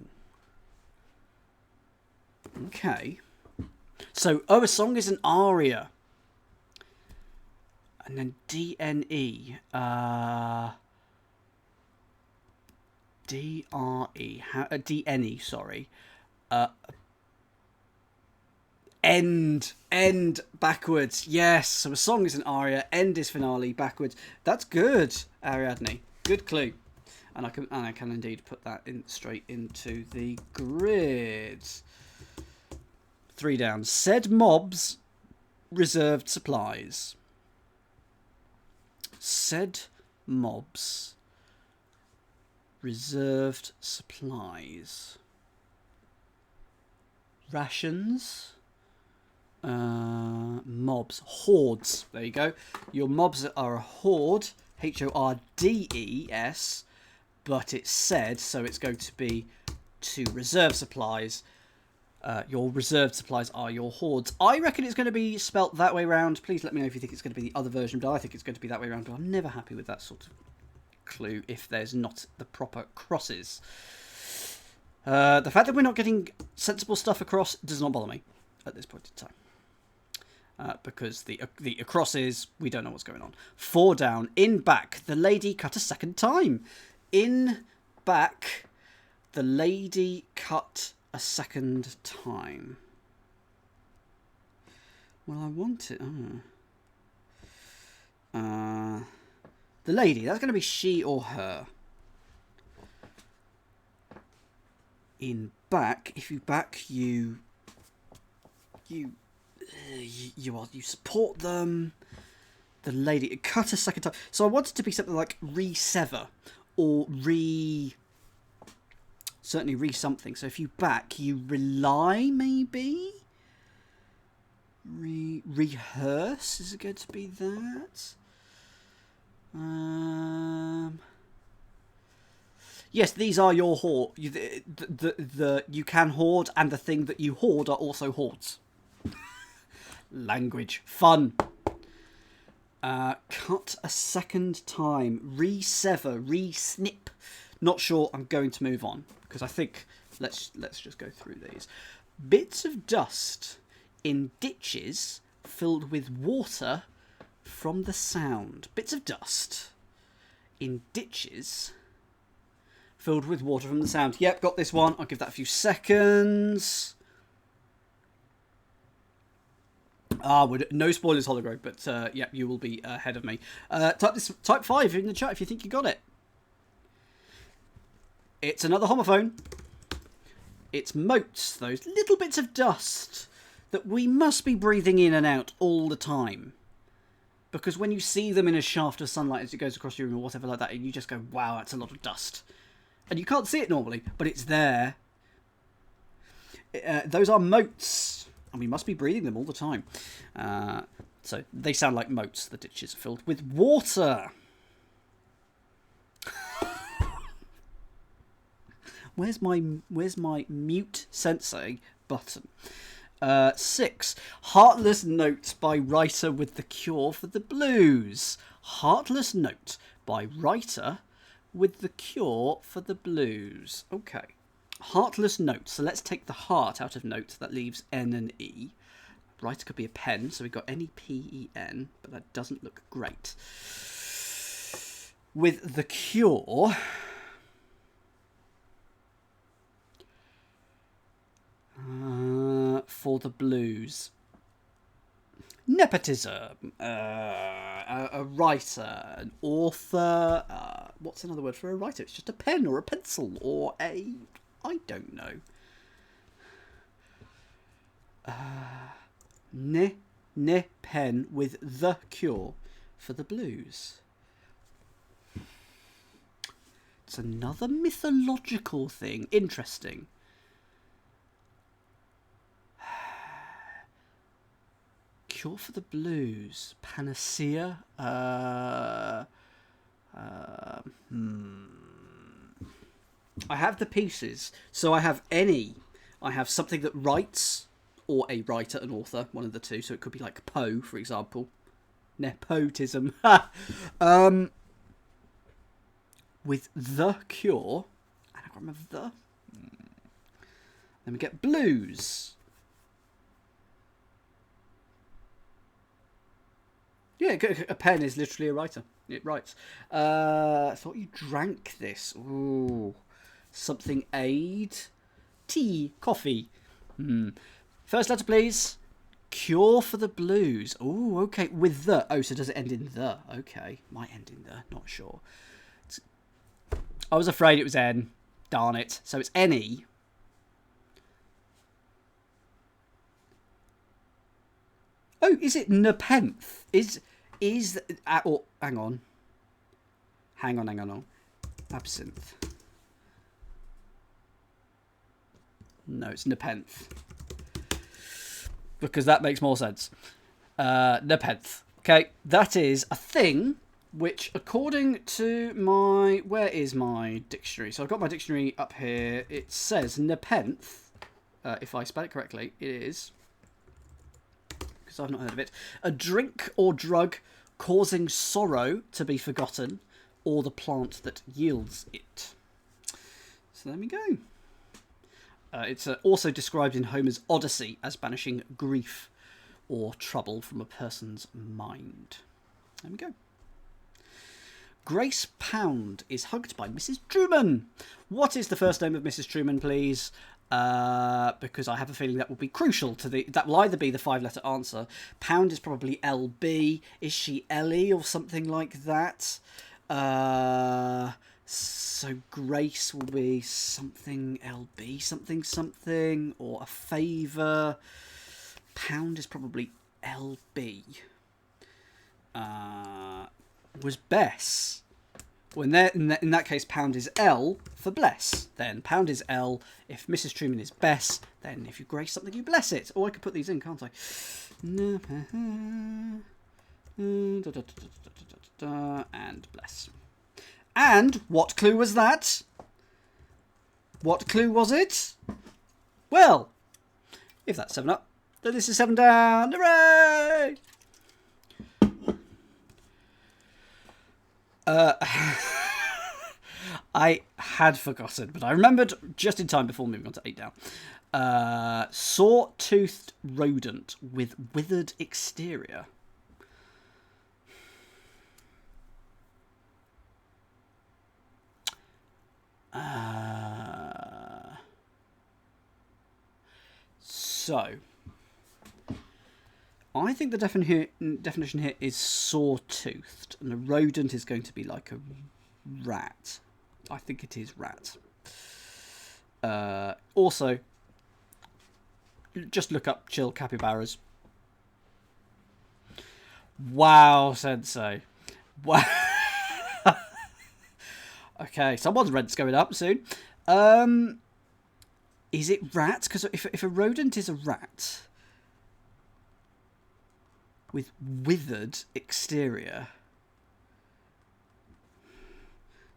Okay. So, a song is an aria. And then D-N-E. D-R-E. D-N-E, sorry. End backwards. Yes, so a song is an aria, end is finale, backwards. That's good, Ariadne. Good clue. And I can indeed put that in straight into the grid. 3 down. Said mobs reserved supplies. Said mobs reserved supplies. Rations. Mobs. Hordes. There you go. Your mobs are a horde. H-O-R-D-E-S. But it's said, so it's going to be to reserve supplies. Your reserved supplies are your hordes. I reckon it's going to be spelt that way round. Please let me know if you think it's going to be the other version, but I think it's going to be that way round. But I'm never happy with that sort of clue if there's not the proper crosses. The fact that we're not getting sensible stuff across does not bother me at this point in time. Because the crosses, we don't know what's going on. 4 down. In back, the lady cut a second time. In back, the lady cut a second time. Well, I want it. The lady, that's going to be she or her. In back, if you back, you support them. The lady. Cut a second time. So I want it to be something like re-sever. Or certainly re-something. So if you back, you rely, maybe? Rehearse? Is it going to be that? Yes, these are your hoard. You can hoard, and the thing that you hoard are also hoards. Language. Fun. Cut a second time. Re-sever. Re-snip. Not sure. I'm going to move on. Because I think... Let's just go through these. Bits of dust in ditches filled with water from the sound. Bits of dust in ditches filled with water from the sound. Yep, got this one. I'll give that a few seconds. No spoilers, Hologrove, but yeah, you will be ahead of me. Type 5 in the chat if you think you got it. It's another homophone. It's motes, those little bits of dust that we must be breathing in and out all the time. Because when you see them in a shaft of sunlight as it goes across your room or whatever like that, and you just go, wow, that's a lot of dust. And you can't see it normally, but it's there. Those are motes. And we must be breathing them all the time. So they sound like moats. The ditches are filled with water. Where's my mute sensei button? 6. Heartless Note by writer with the cure for the blues. Heartless Note by writer with the cure for the blues. Okay. Heartless Note. So let's take the heart out of note. That leaves N and E. Writer could be a pen. So we've got N-E-P-E-N. But that doesn't look great. With the cure... for the blues. Nepotism. A writer. An author. What's another word for a writer? It's just a pen or a pencil or a... I don't know. Pen with the cure for the blues. It's another mythological thing. Interesting. Cure for the blues. Panacea. I have the pieces. So I have any. I have something that writes, or a writer, an author, one of the two. So it could be like Poe, for example. Nepotism. With the cure. I can't remember the. Then we get blues. Yeah, a pen is literally a writer. It writes. I thought you drank this. Ooh. Something aid. Tea. Coffee. First letter, please. Cure for the blues. Ooh, okay. With the. Oh, so does it end in the? Okay. Might end in the. Not sure. I was afraid it was N. Darn it. So it's N-E. Oh, is it Nepenthe? Is or hang on. Absinthe. No, it's Nepenthe. Because that makes more sense. Nepenthe. Okay, that is a thing which, according to my... Where is my dictionary? So I've got my dictionary up here. It says Nepenthe. If I spell it correctly, it is... because I've not heard of it. A drink or drug causing sorrow to be forgotten, or the plant that yields it. So there we go. It's also described in Homer's Odyssey as banishing grief or trouble from a person's mind. There we go. Grace Pound is hugged by Mrs. Truman. What is the first name of Mrs. Truman, please? Because I have a feeling that will be crucial to that will either be the 5-letter answer. Pound is probably LB. Is she Ellie or something like that? So Grace will be something LB, something, or a favour. Pound is probably LB. was Bess. Well, in that case, pound is L for bless. Then pound is L. If Mrs. Truman is Bess, then if you grace something, you bless it. Or I could put these in, can't I? And bless. And what clue was that? What clue was it? Well, if that's 7 up, then this is 7 down. Hooray! I had forgotten, but I remembered just in time before moving on to 8 down. Saw-toothed rodent with withered exterior. So, I think the definition here is saw-toothed, and a rodent is going to be like a rat. I think it is rat. Also, just look up chill capybaras. Wow, Sensei. Wow. Okay, someone's rent's going up soon. Is it rat? Because if a rodent is a rat with withered exterior.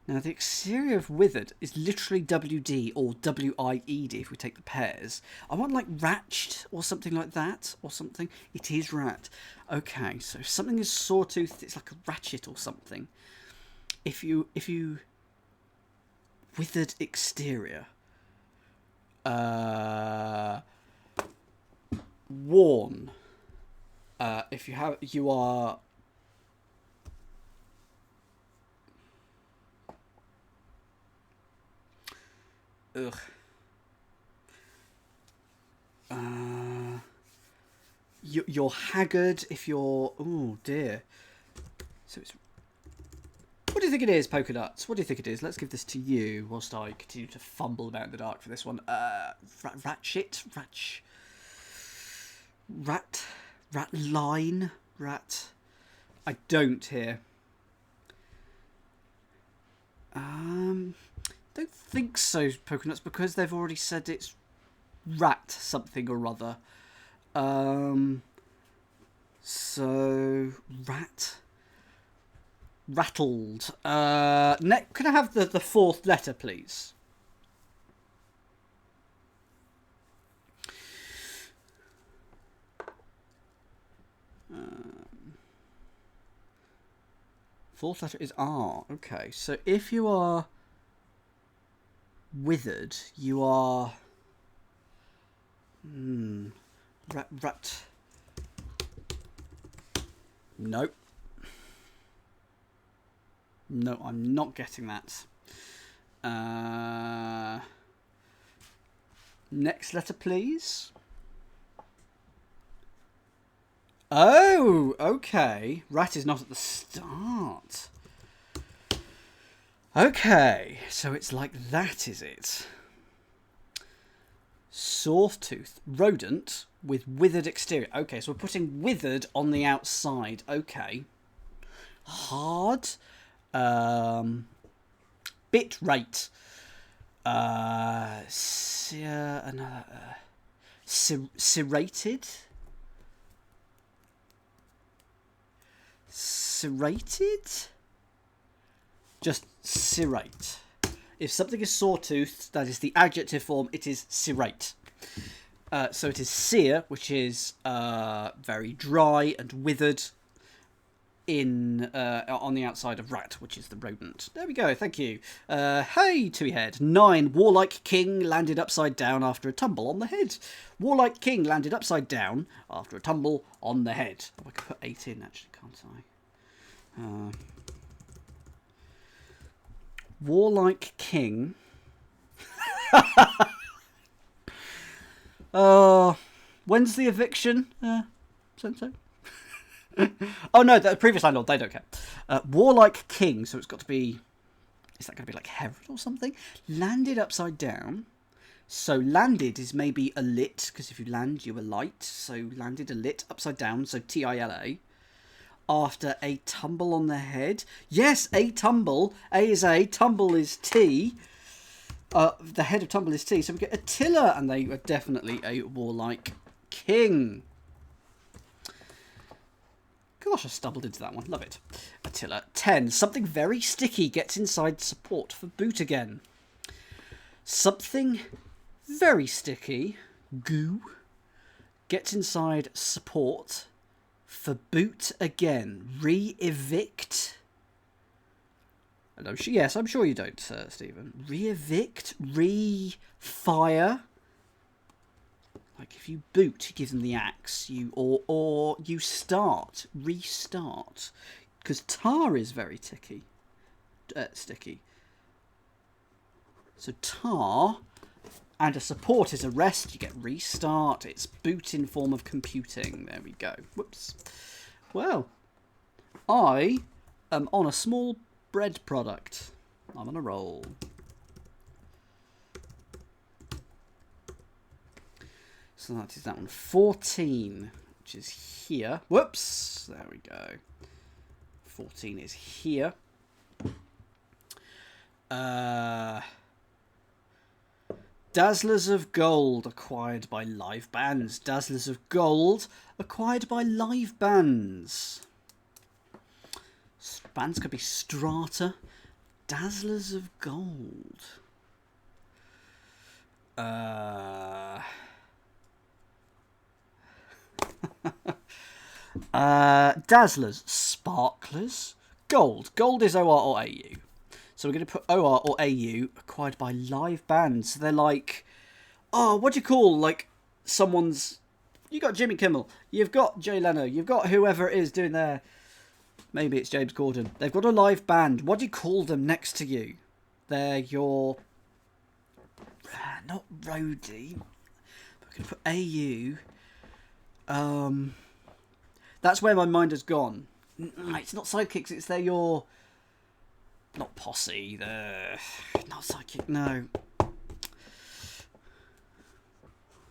Now, the exterior of withered is literally WD or WIED if we take the pairs. I want like ratched or something like that or something. It is rat. Okay, so if something is sawtoothed, it's like a ratchet or something. If you withered exterior. Worn. If you are. Ugh. You're haggard if you're. Oh dear. So it's. What do you think it is, Polka Dots? What do you think it is? Let's give this to you whilst I continue to fumble about in the dark for this one. Ratchet? Rat line? Rat. I don't here. Don't think so, Polka Dots, because they've already said it's rat something or other. So rat. Rattled. Can I have the fourth letter, please? Fourth letter is R. Okay, so if you are withered, you are rat. Nope. No, I'm not getting that. Next letter, please. Oh, okay. Rat is not at the start. Okay, so it's like that, is it? Sawtooth rodent with withered exterior. Okay, so we're putting withered on the outside. Okay. Hard. Bit rate. Serrated. Serrated? Just serrate. If something is sawtoothed, that is the adjective form, it is serrate. So it is sear, which is very dry and withered on the outside of rat, which is the rodent. There we go, thank you. Hey, Tui Head. 9. Warlike king landed upside down after a tumble on the head. Warlike king landed upside down after a tumble on the head. Oh, I could put 8 in, actually, can't I? Warlike king. When's the eviction? Sensei? Oh no, the previous landlord, they don't care. Warlike king, so it's got to be. Is that going to be like Herod or something? Landed upside down. So landed is maybe a lit, because if you land, you are light. So landed a lit upside down, so TILA. after a tumble on the head. Yes, a tumble. A is A, tumble is T. The head of tumble is T, so we get Attila, and they are definitely a warlike king. Gosh, I stumbled into that one. Love it. Attila. 10. Something very sticky gets inside support for boot again. Something very sticky, goo, gets inside support for boot again. Re-evict. Yes, I'm sure you don't, Stephen. Re-evict, re-fire. Like if you boot, you give them the axe. Or you start, restart, because tar is very sticky. So tar and a support is a rest. You get restart. It's boot in form of computing. There we go. Whoops. Well, I am on a small bread product. I'm on a roll. So that is that one. 14, which is here. Whoops. There we go. 14 is here. Dazzlers of Gold acquired by live bands. Dazzlers of Gold acquired by live bands. Bands could be Strata. Dazzlers of Gold. Dazzlers, Sparklers, Gold. Gold is OR or AU. So we're going to put OR or AU acquired by live bands. So they're like, oh, what do you call, like, someone's... You got Jimmy Kimmel, you've got Jay Leno, you've got whoever it is doing their... Maybe it's James Corden. They've got a live band. What do you call them next to you? They're your... Not roadie. We're going to put AU... That's where my mind has gone. It's not sidekicks, it's they're your... Not posse, they're... Not sidekick, no.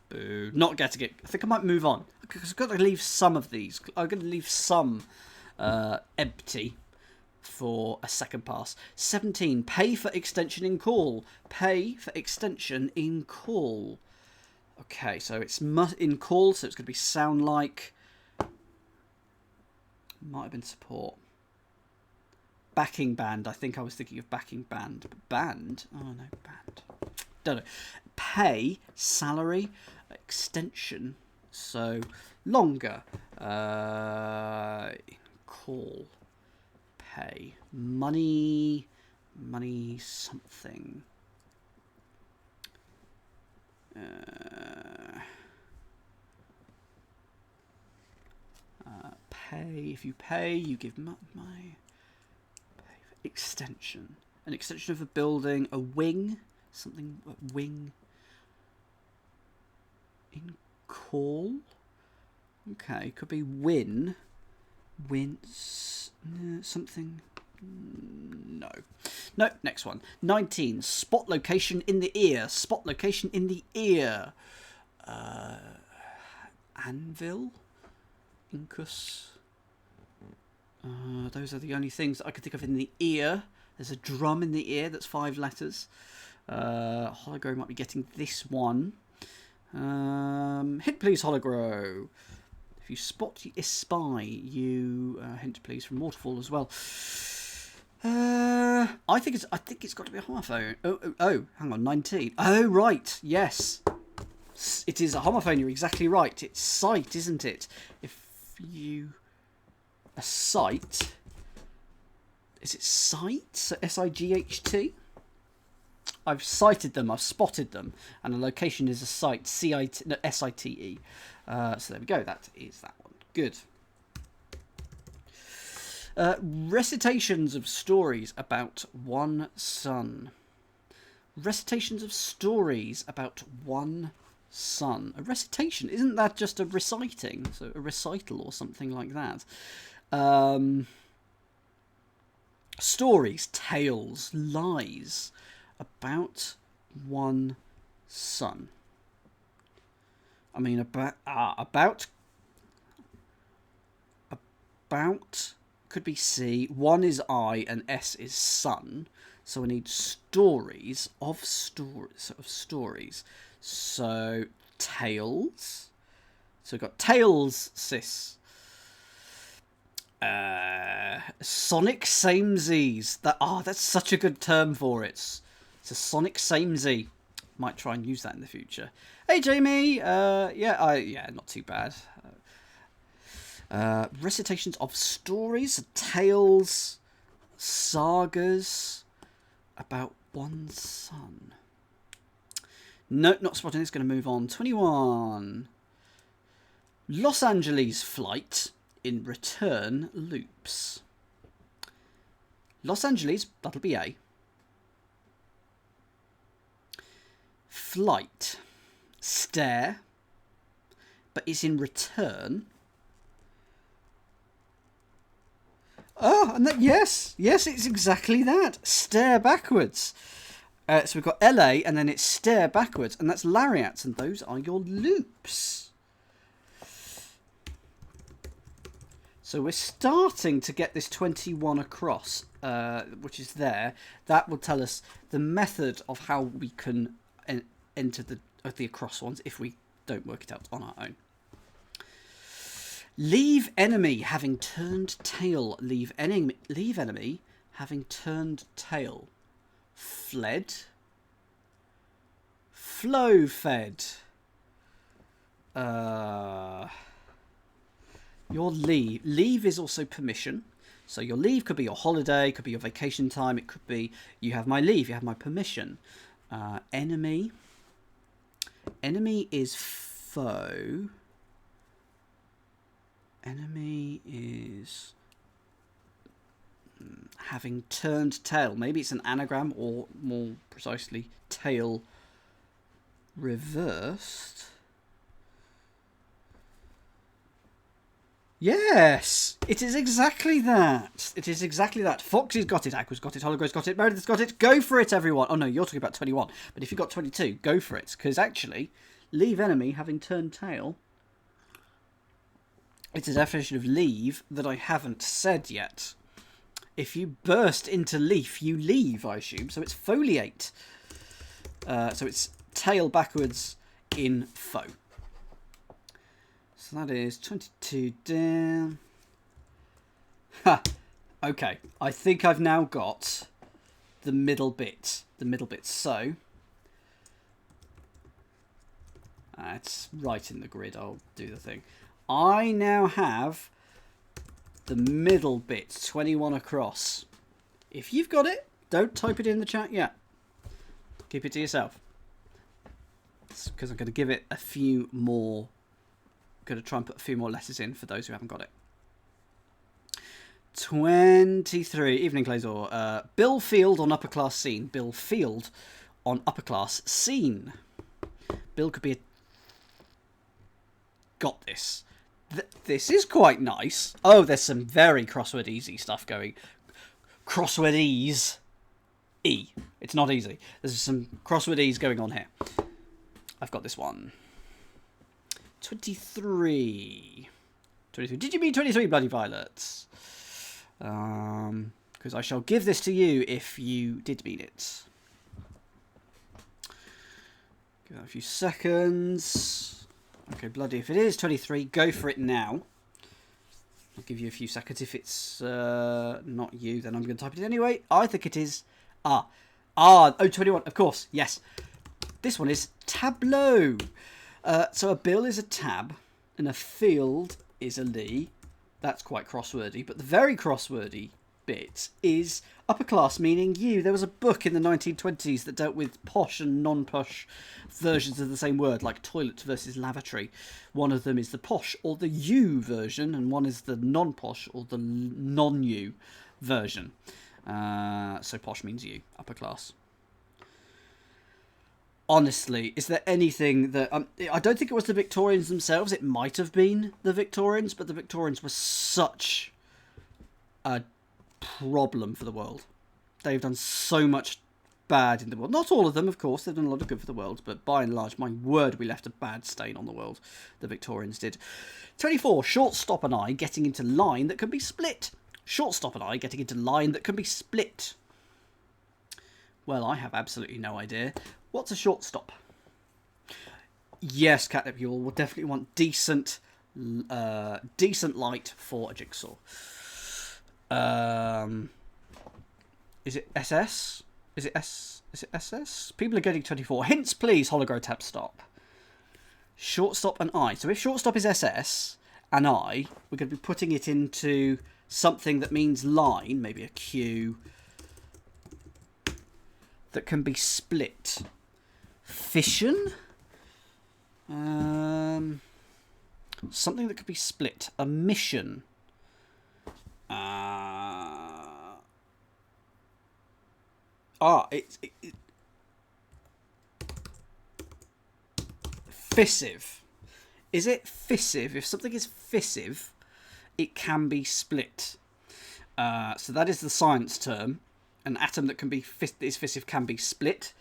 Boo. Not getting it. I think I might move on. Because I've got to leave some of these. I'm going to leave some empty for a second pass. 17. Pay for extension in call. Pay for extension in call. Okay, so it's in call, so it's going to be sound like... Might have been support. Backing band. I think I was thinking of backing band. But band? Oh, no, band. Don't know. Pay, salary, extension. So, longer. Call. Pay. Money. Money something. Pay. If you pay, you give my extension. An extension of a building, a wing, something, a wing. In call. Okay, could be win. Wins. Something. No. No, next one. 19. Spot location in the ear. Spot location in the ear. Anvil. Incus. Those are the only things that I could think of in the ear. There's a drum in the ear that's 5 letters. Hologrow might be getting this one. Hint please, Hologrow. If you spot, you espy. You hint please from Waterfall as well. I think it's got to be a homophone. Oh, hang on, 19. Oh right, yes. It is a homophone. You're exactly right. It's sight, isn't it? If you... A sight. Is it sight? So S-I-G-H-T? I've sighted them. I've spotted them. And a location is a site. S-I-T-E. So there we go. That is that one. Good. Recitations of stories about one son. Recitations of stories about one son. A recitation, isn't that just a reciting? So a recital or something like that. Stories, tales, lies about one son. I mean, about about, could be C. 1 is I and S is sun. So I need stories of stories. So tails. So we've got tails, sis. Sonic samesies. That's such a good term for it. It's a sonic samesy. Might try and use that in the future. Hey Jamie. Yeah, not too bad. Recitations of stories, tales, sagas about one son. No, not spotting. It's going to move on. 21. Los Angeles flight in return loops. Los Angeles, that'll be A. Flight. Stare. But it's in return. Oh, and that, yes, it's exactly that. Stare backwards. So we've got LA, and then it's stare backwards, and that's lariats, and those are your loops. So we're starting to get this 21 across, which is there. That will tell us the method of how we can enter the across ones if we don't work it out on our own. Leave enemy having turned tail. Leave enemy having turned tail. Fled. Flow fed. Your leave. Leave is also permission. So your leave could be your holiday, could be your vacation time. It could be you have my leave, you have my permission. Enemy. Enemy is foe. Enemy is having turned tail. Maybe it's an anagram, or more precisely, tail reversed. Yes, it is exactly that. It is exactly that. Foxy's got it, Aqua's got it, Hologrow's got it, Meredith's got it. Go for it, everyone. Oh no, you're talking about 21. But if you've got 22, go for it. Because actually, leave enemy having turned tail. It's a definition of leave that I haven't said yet. If you burst into leaf, you leave, I assume. So it's foliate. So it's tail backwards in foe. So that is 22 down. Ha! Okay, I think I've now got the middle bit. So it's right in the grid. I'll do the thing. I now have the middle bit, 21 across. If you've got it, don't type it in the chat yet. Keep it to yourself. It's because I'm going to give it a few more. Going to try and put a few more letters in for those who haven't got it. 23. Evening, Clazor. Bill Field on upper class scene. Bill Field on upper class scene. Bill could be a... Got this. This is quite nice. Oh, there's some very crossword easy stuff going. Crossword ease. E. It's not easy. There's some crossword ease going on here. I've got this one. 23. 23. Did you mean 23, Bloody Violets? Because I shall give this to you if you did mean it. Give that a few seconds. Okay, Bloody, if it is 23, go for it now. I'll give you a few seconds. If it's not you, then I'm going to type it in anyway. I think it is... Oh, 21, of course, yes. This one is tableau. So a bill is a tab, and a field is a lee. That's quite crosswordy, but the very crosswordy bit is upper class, meaning you. There was a book in the 1920s that dealt with posh and non-posh versions of the same word, like toilet versus lavatory. One of them is the posh or the you version, and one is the non-posh or the non-you version. So posh means you, upper class. Honestly, is there anything that... I don't think it was the Victorians themselves. It might have been the Victorians, but the Victorians were such a problem for the world. They've done so much bad in the world. Not all of them, of course. They've done a lot of good for the world. But by and large, my word, we left a bad stain on the world. The Victorians did. 24. Short stop and I getting into line that can be split. Short stop and I getting into line that can be split. Well, I have absolutely no idea. What's a short stop? Yes, Catnip, you will definitely want decent light for a jigsaw. Is it SS? Is it SS? People are getting 24. Hints, please. Hologrotap stop. Short stop and I. So if short stop is SS and I, we're going to be putting it into something that means line, maybe a Q, that can be split. Fission? Something that could be split. A mission. Fissive. Is it fissive? If something is fissive, it can be split. So that is the science term. An atom that can be is fissive can be split.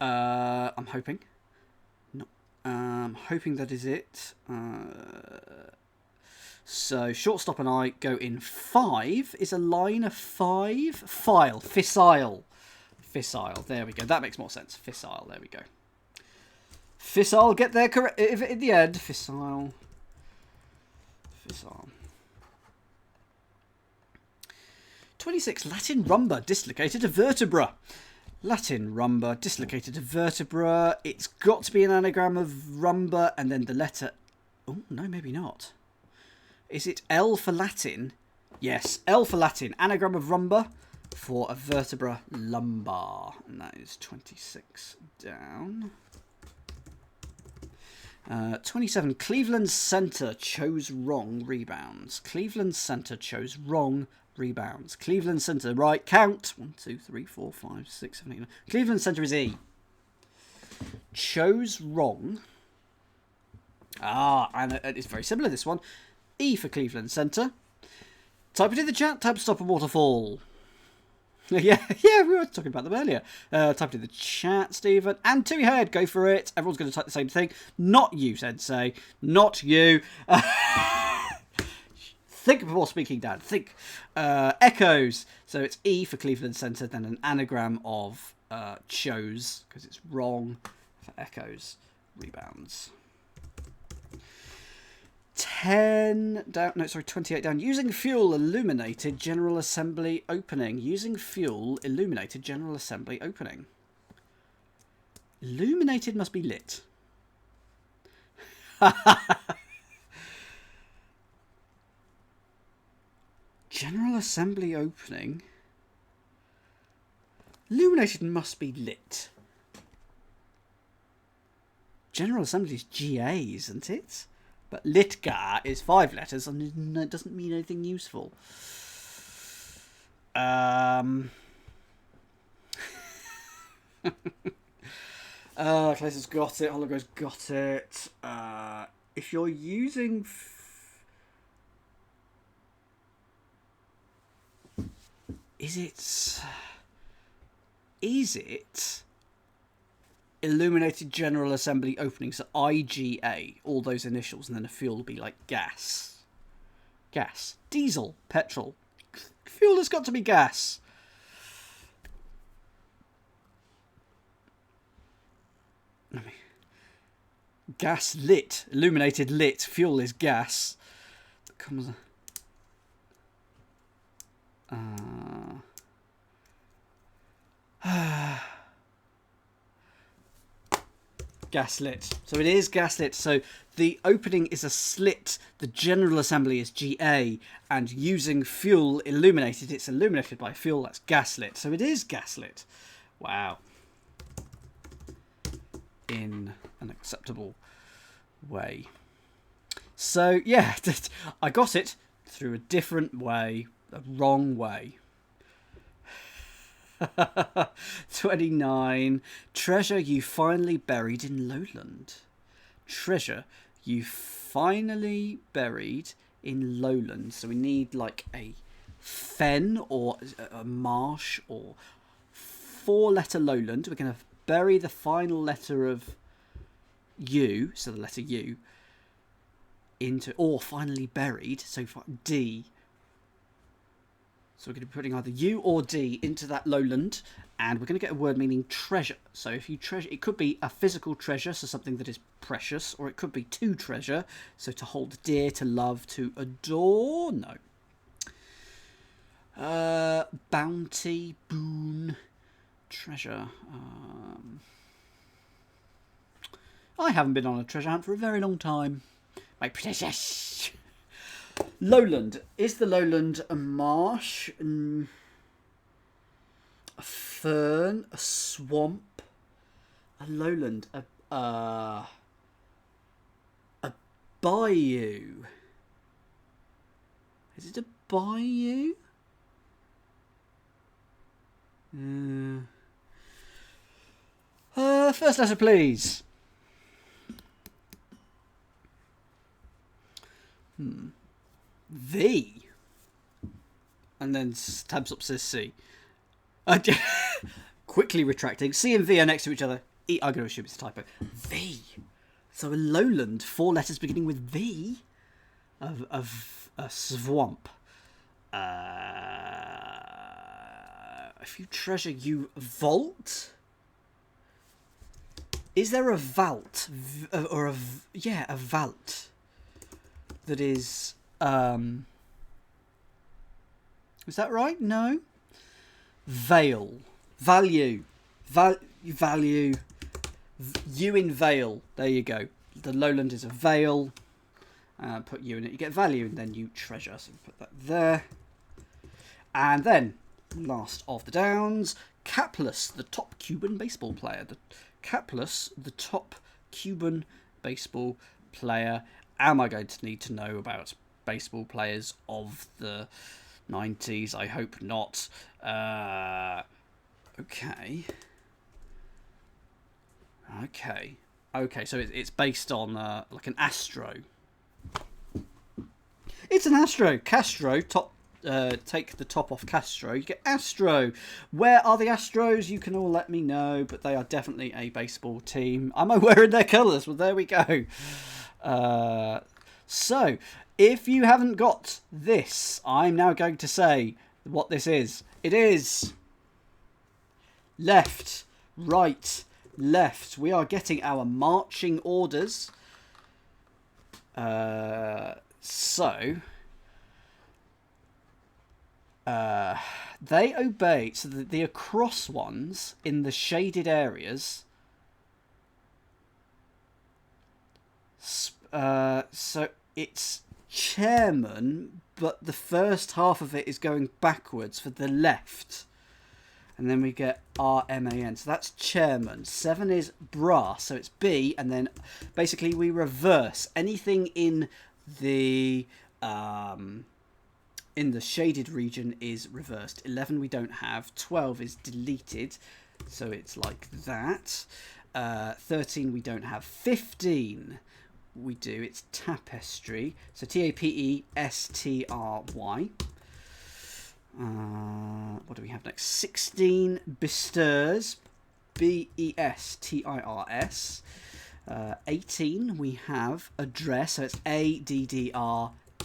I'm hoping. No, I'm hoping that is it. So short stop and I go in 5. Is a line a 5? File. Fissile. Fissile. There we go. That makes more sense. Fissile. There we go. Fissile. Get there correct in the end. Fissile. Fissile. 26. Latin rumba. Dislocated a vertebra. Latin rumba. Dislocated a vertebra. It's got to be an anagram of rumba and then the letter... Oh, no, maybe not. Is it L for Latin? Yes, L for Latin. Anagram of rumba for a vertebra lumbar. And that is 26 down. 27. Cleveland Center chose wrong rebounds. Cleveland Center chose wrong rebounds. Cleveland Center, right, count. 1, 2, 3, 4, 5, 6, 7, 8, 9. Cleveland Center is E. Chose wrong. And it's very similar, this one. E for Cleveland Center. Type it in the chat. Type stop a waterfall. yeah, we were talking about them earlier. Type it in the chat, Stephen. And to your head, go for it. Everyone's going to type the same thing. Not you, Sensei. Not you. Think before speaking, Dad. Think. Echoes. So it's E for Cleveland Center, then an anagram of chose, because it's wrong for echoes. Rebounds. 10 down, no, sorry, 28 down. Using fuel illuminated General Assembly opening. Using fuel illuminated General Assembly opening. Illuminated must be lit. General Assembly opening. Illuminated must be lit. General Assembly is GA, isn't it? But Litga is 5 letters and it doesn't mean anything useful. Clayton's got it. Hologo's got it. If you're using... Is it Illuminated General Assembly opening? So IGA, all those initials, and then a fuel will be like gas. Gas. Diesel. Petrol. Fuel has got to be gas. Gas lit. Illuminated lit. Fuel is gas. That comes... Gaslit. So it is gaslit. So the opening is a slit. The General Assembly is GA. And using fuel illuminated, it's illuminated by fuel. That's gaslit. So it is gaslit. Wow. In an acceptable way. So, yeah. I got it through a different way. A wrong way. 29. Treasure you finally buried in Lowland. Treasure you finally buried in Lowland. So we need like a fen or a marsh or 4-letter lowland. We're going to bury the final letter of U, so the letter U, into, or finally buried, so D. So we're going to be putting either U or D into that lowland, and we're going to get a word meaning treasure. So if you treasure, it could be a physical treasure, so something that is precious, or it could be to treasure, so to hold dear, to love, to adore. No. Bounty, boon, treasure. I haven't been on a treasure hunt for a very long time. My precious. Lowland. Is the lowland a marsh? A fern? A swamp? A lowland? A bayou? Is it a bayou? First letter, please. V. And then tabs up says C. Quickly retracting. C and V are next to each other. E. I'm going to assume it's a typo. V. So a lowland, 4 letters beginning with V. Of a swamp. If you treasure, you vault. Is there a vault or a vault that is that right? No. Veil, value, value. You in veil. There you go. The lowland is a veil. Put you in it. You get value, and then you treasure. So put that there. And then last of the downs, Capless, the top Cuban baseball player. Capless, the top Cuban baseball player. Am I going to need to know about baseball players of the 90s? I hope not. Okay. So it's based on like an Astro. It's an Astro. Castro, top. Take the top off Castro, you get Astro. Where are the Astros? You can all let me know, but they are definitely a baseball team. Am I wearing their colours? Well, there we go. So, if you haven't got this, I'm now going to say what this is. It is left, right, left. We are getting our marching orders. They obey, so the across ones in the shaded areas. So it's chairman, but the first half of it is going backwards for the left. And then we get RMAN, so that's chairman. 7 is brass, so it's B, and then basically we reverse anything in the shaded region is reversed. 11 we don't have. 12 is deleted, so it's like that. 13 we don't have. 15 we do. It's tapestry. So Tapestry. What do we have next? 16 bestirs. Bestirs. 18 we have address. So it's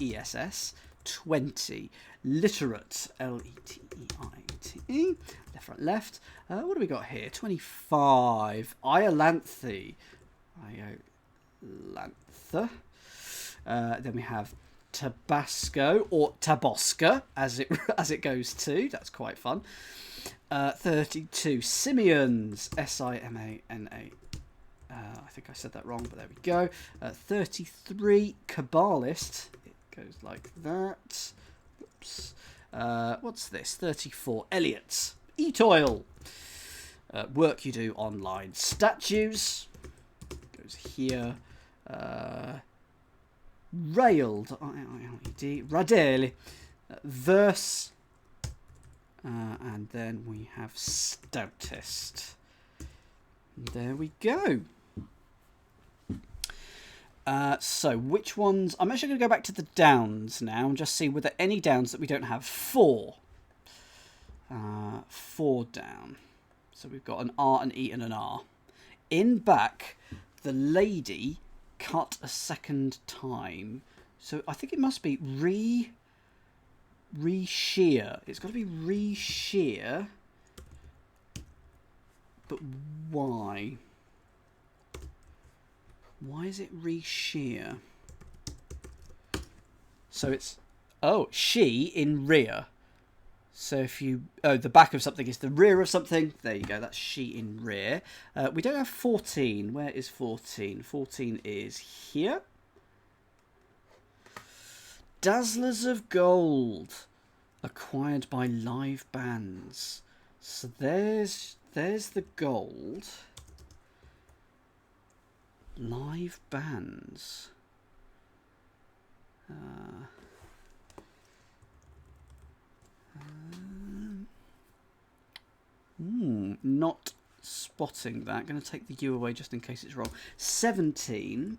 Address. 20 literate, Leteite, left, right, left. What do we got here? 25 Iolanthe. Then we have Tabasco, or Tabosca as it goes to. That's quite fun. 32 Simeons, Simana. I think I said that wrong, but there we go. 33 Kabbalist. Goes like that. Oops. What's this? 34 Elliot. Eat oil. Work you do online. Statues. Goes here. Railed. Radele. Verse. And then we have stoutest. There we go. So which ones? I'm actually going to go back to the downs now and just see were there any downs that we don't have. 4. 4 down. So we've got an R, an E, and an R. In back, the lady cut a second time. So I think it must be re-shear. It's got to be re-shear. But why? Why is it re-shear? So it's... Oh, she in rear. So if you... Oh, the back of something is the rear of something. There you go. That's she in rear. We don't have 14. Where is 14? 14 is here. Dazzlers of gold. Acquired by live bands. So there's the gold. Live bands. Not spotting that. Going to take the U away just in case it's wrong. 17.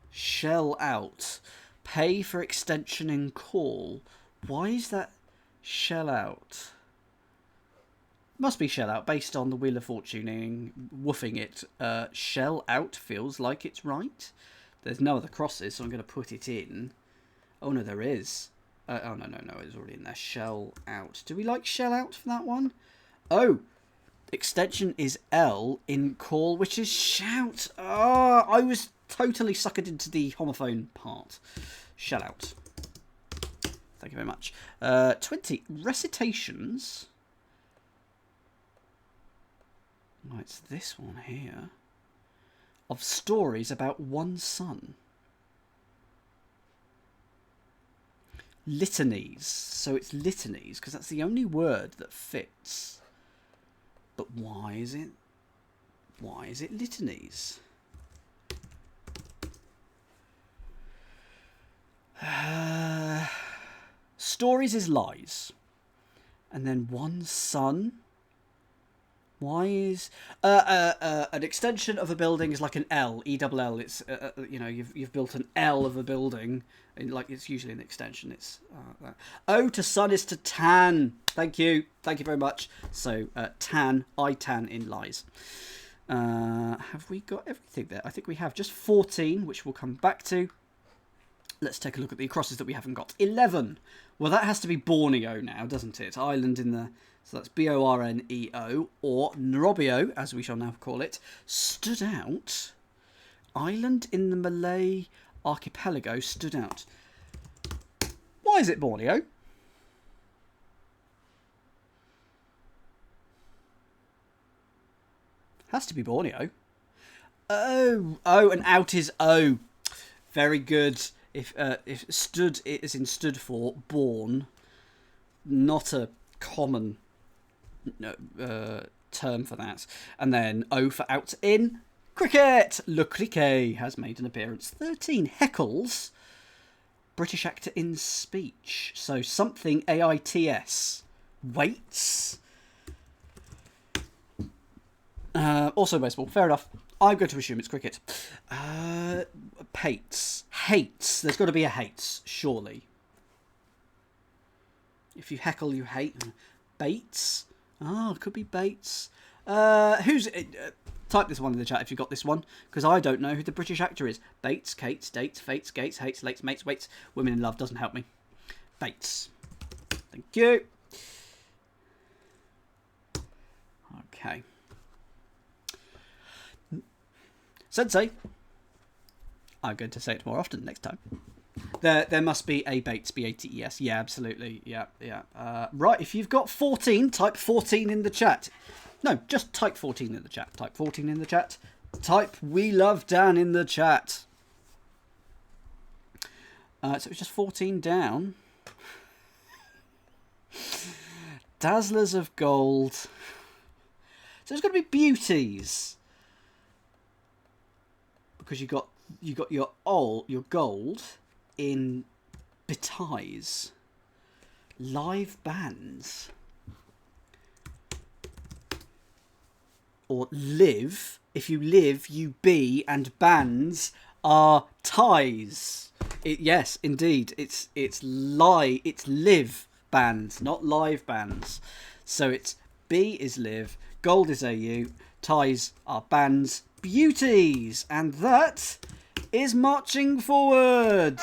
Shell out. Pay for extension in call. Why is that shell out? Must be shell out based on the Wheel of Fortuning, woofing it. Shell out feels like it's right. There's no other crosses, so I'm going to put it in. Oh no, there is. Oh no, it's already in there. Shell out. Do we like shell out for that one? Oh, extension is L in call, which is shout. Oh, I was totally suckered into the homophone part. Shell out. Thank you very much. 20 recitations. Oh, it's this one here. Of stories about one son. Litanies. So it's litanies, because that's the only word that fits. But why is it litanies? Stories is lies. And then one son. Why is an extension of a building is like an L, E-double-L. It's you know, you've built an L of a building, and like it's usually an extension. It's that. O to sun is to tan. Thank you very much. So tan, I tan in lies. Have we got everything there? I think we have just 14, which we'll come back to. Let's take a look at the crosses that we haven't got. 11. Well, that has to be Borneo now, doesn't it? Island in the... So that's B-O-R-N-E-O, or Nrobio, as we shall now call it. Stood out. Island in the Malay archipelago stood out. Why is it Borneo? Has to be Borneo. Oh, and out is O. Very good. If stood is in stood for born, not a common term for that. And then O for out in cricket. Le Cricket has made an appearance. 13 heckles. British actor in speech. So something AITS. Weights. Also baseball. Fair enough. I'm going to assume it's cricket. Pates. Hates. There's got to be a hates, surely. If you heckle, you hate. Bates. Oh, it could be Bates. Who's... type this one in the chat if you got this one, because I don't know who the British actor is. Bates, Cates, dates, fates, gates, hates, lates, mates, waits. Women in love doesn't help me. Bates. Thank you. Okay. Sensei. I'm going to say it more often next time. There must be a Bates, B-A-T-E-S. Yeah, absolutely. Yeah. Right, if you've got 14, type 14 in the chat. No, just type 14 in the chat. Type 14 in the chat. Type "We love Dan" in the chat. So it's just 14 down. Dazzlers of gold. So there's got to be beauties. Because you got your gold in betize. Live bands. Or live. If you live, you be, and bands are ties. Yes, indeed. It's live bands, not live bands. So it's B is live, gold is AU, ties are bands, beauties, and that is marching forward.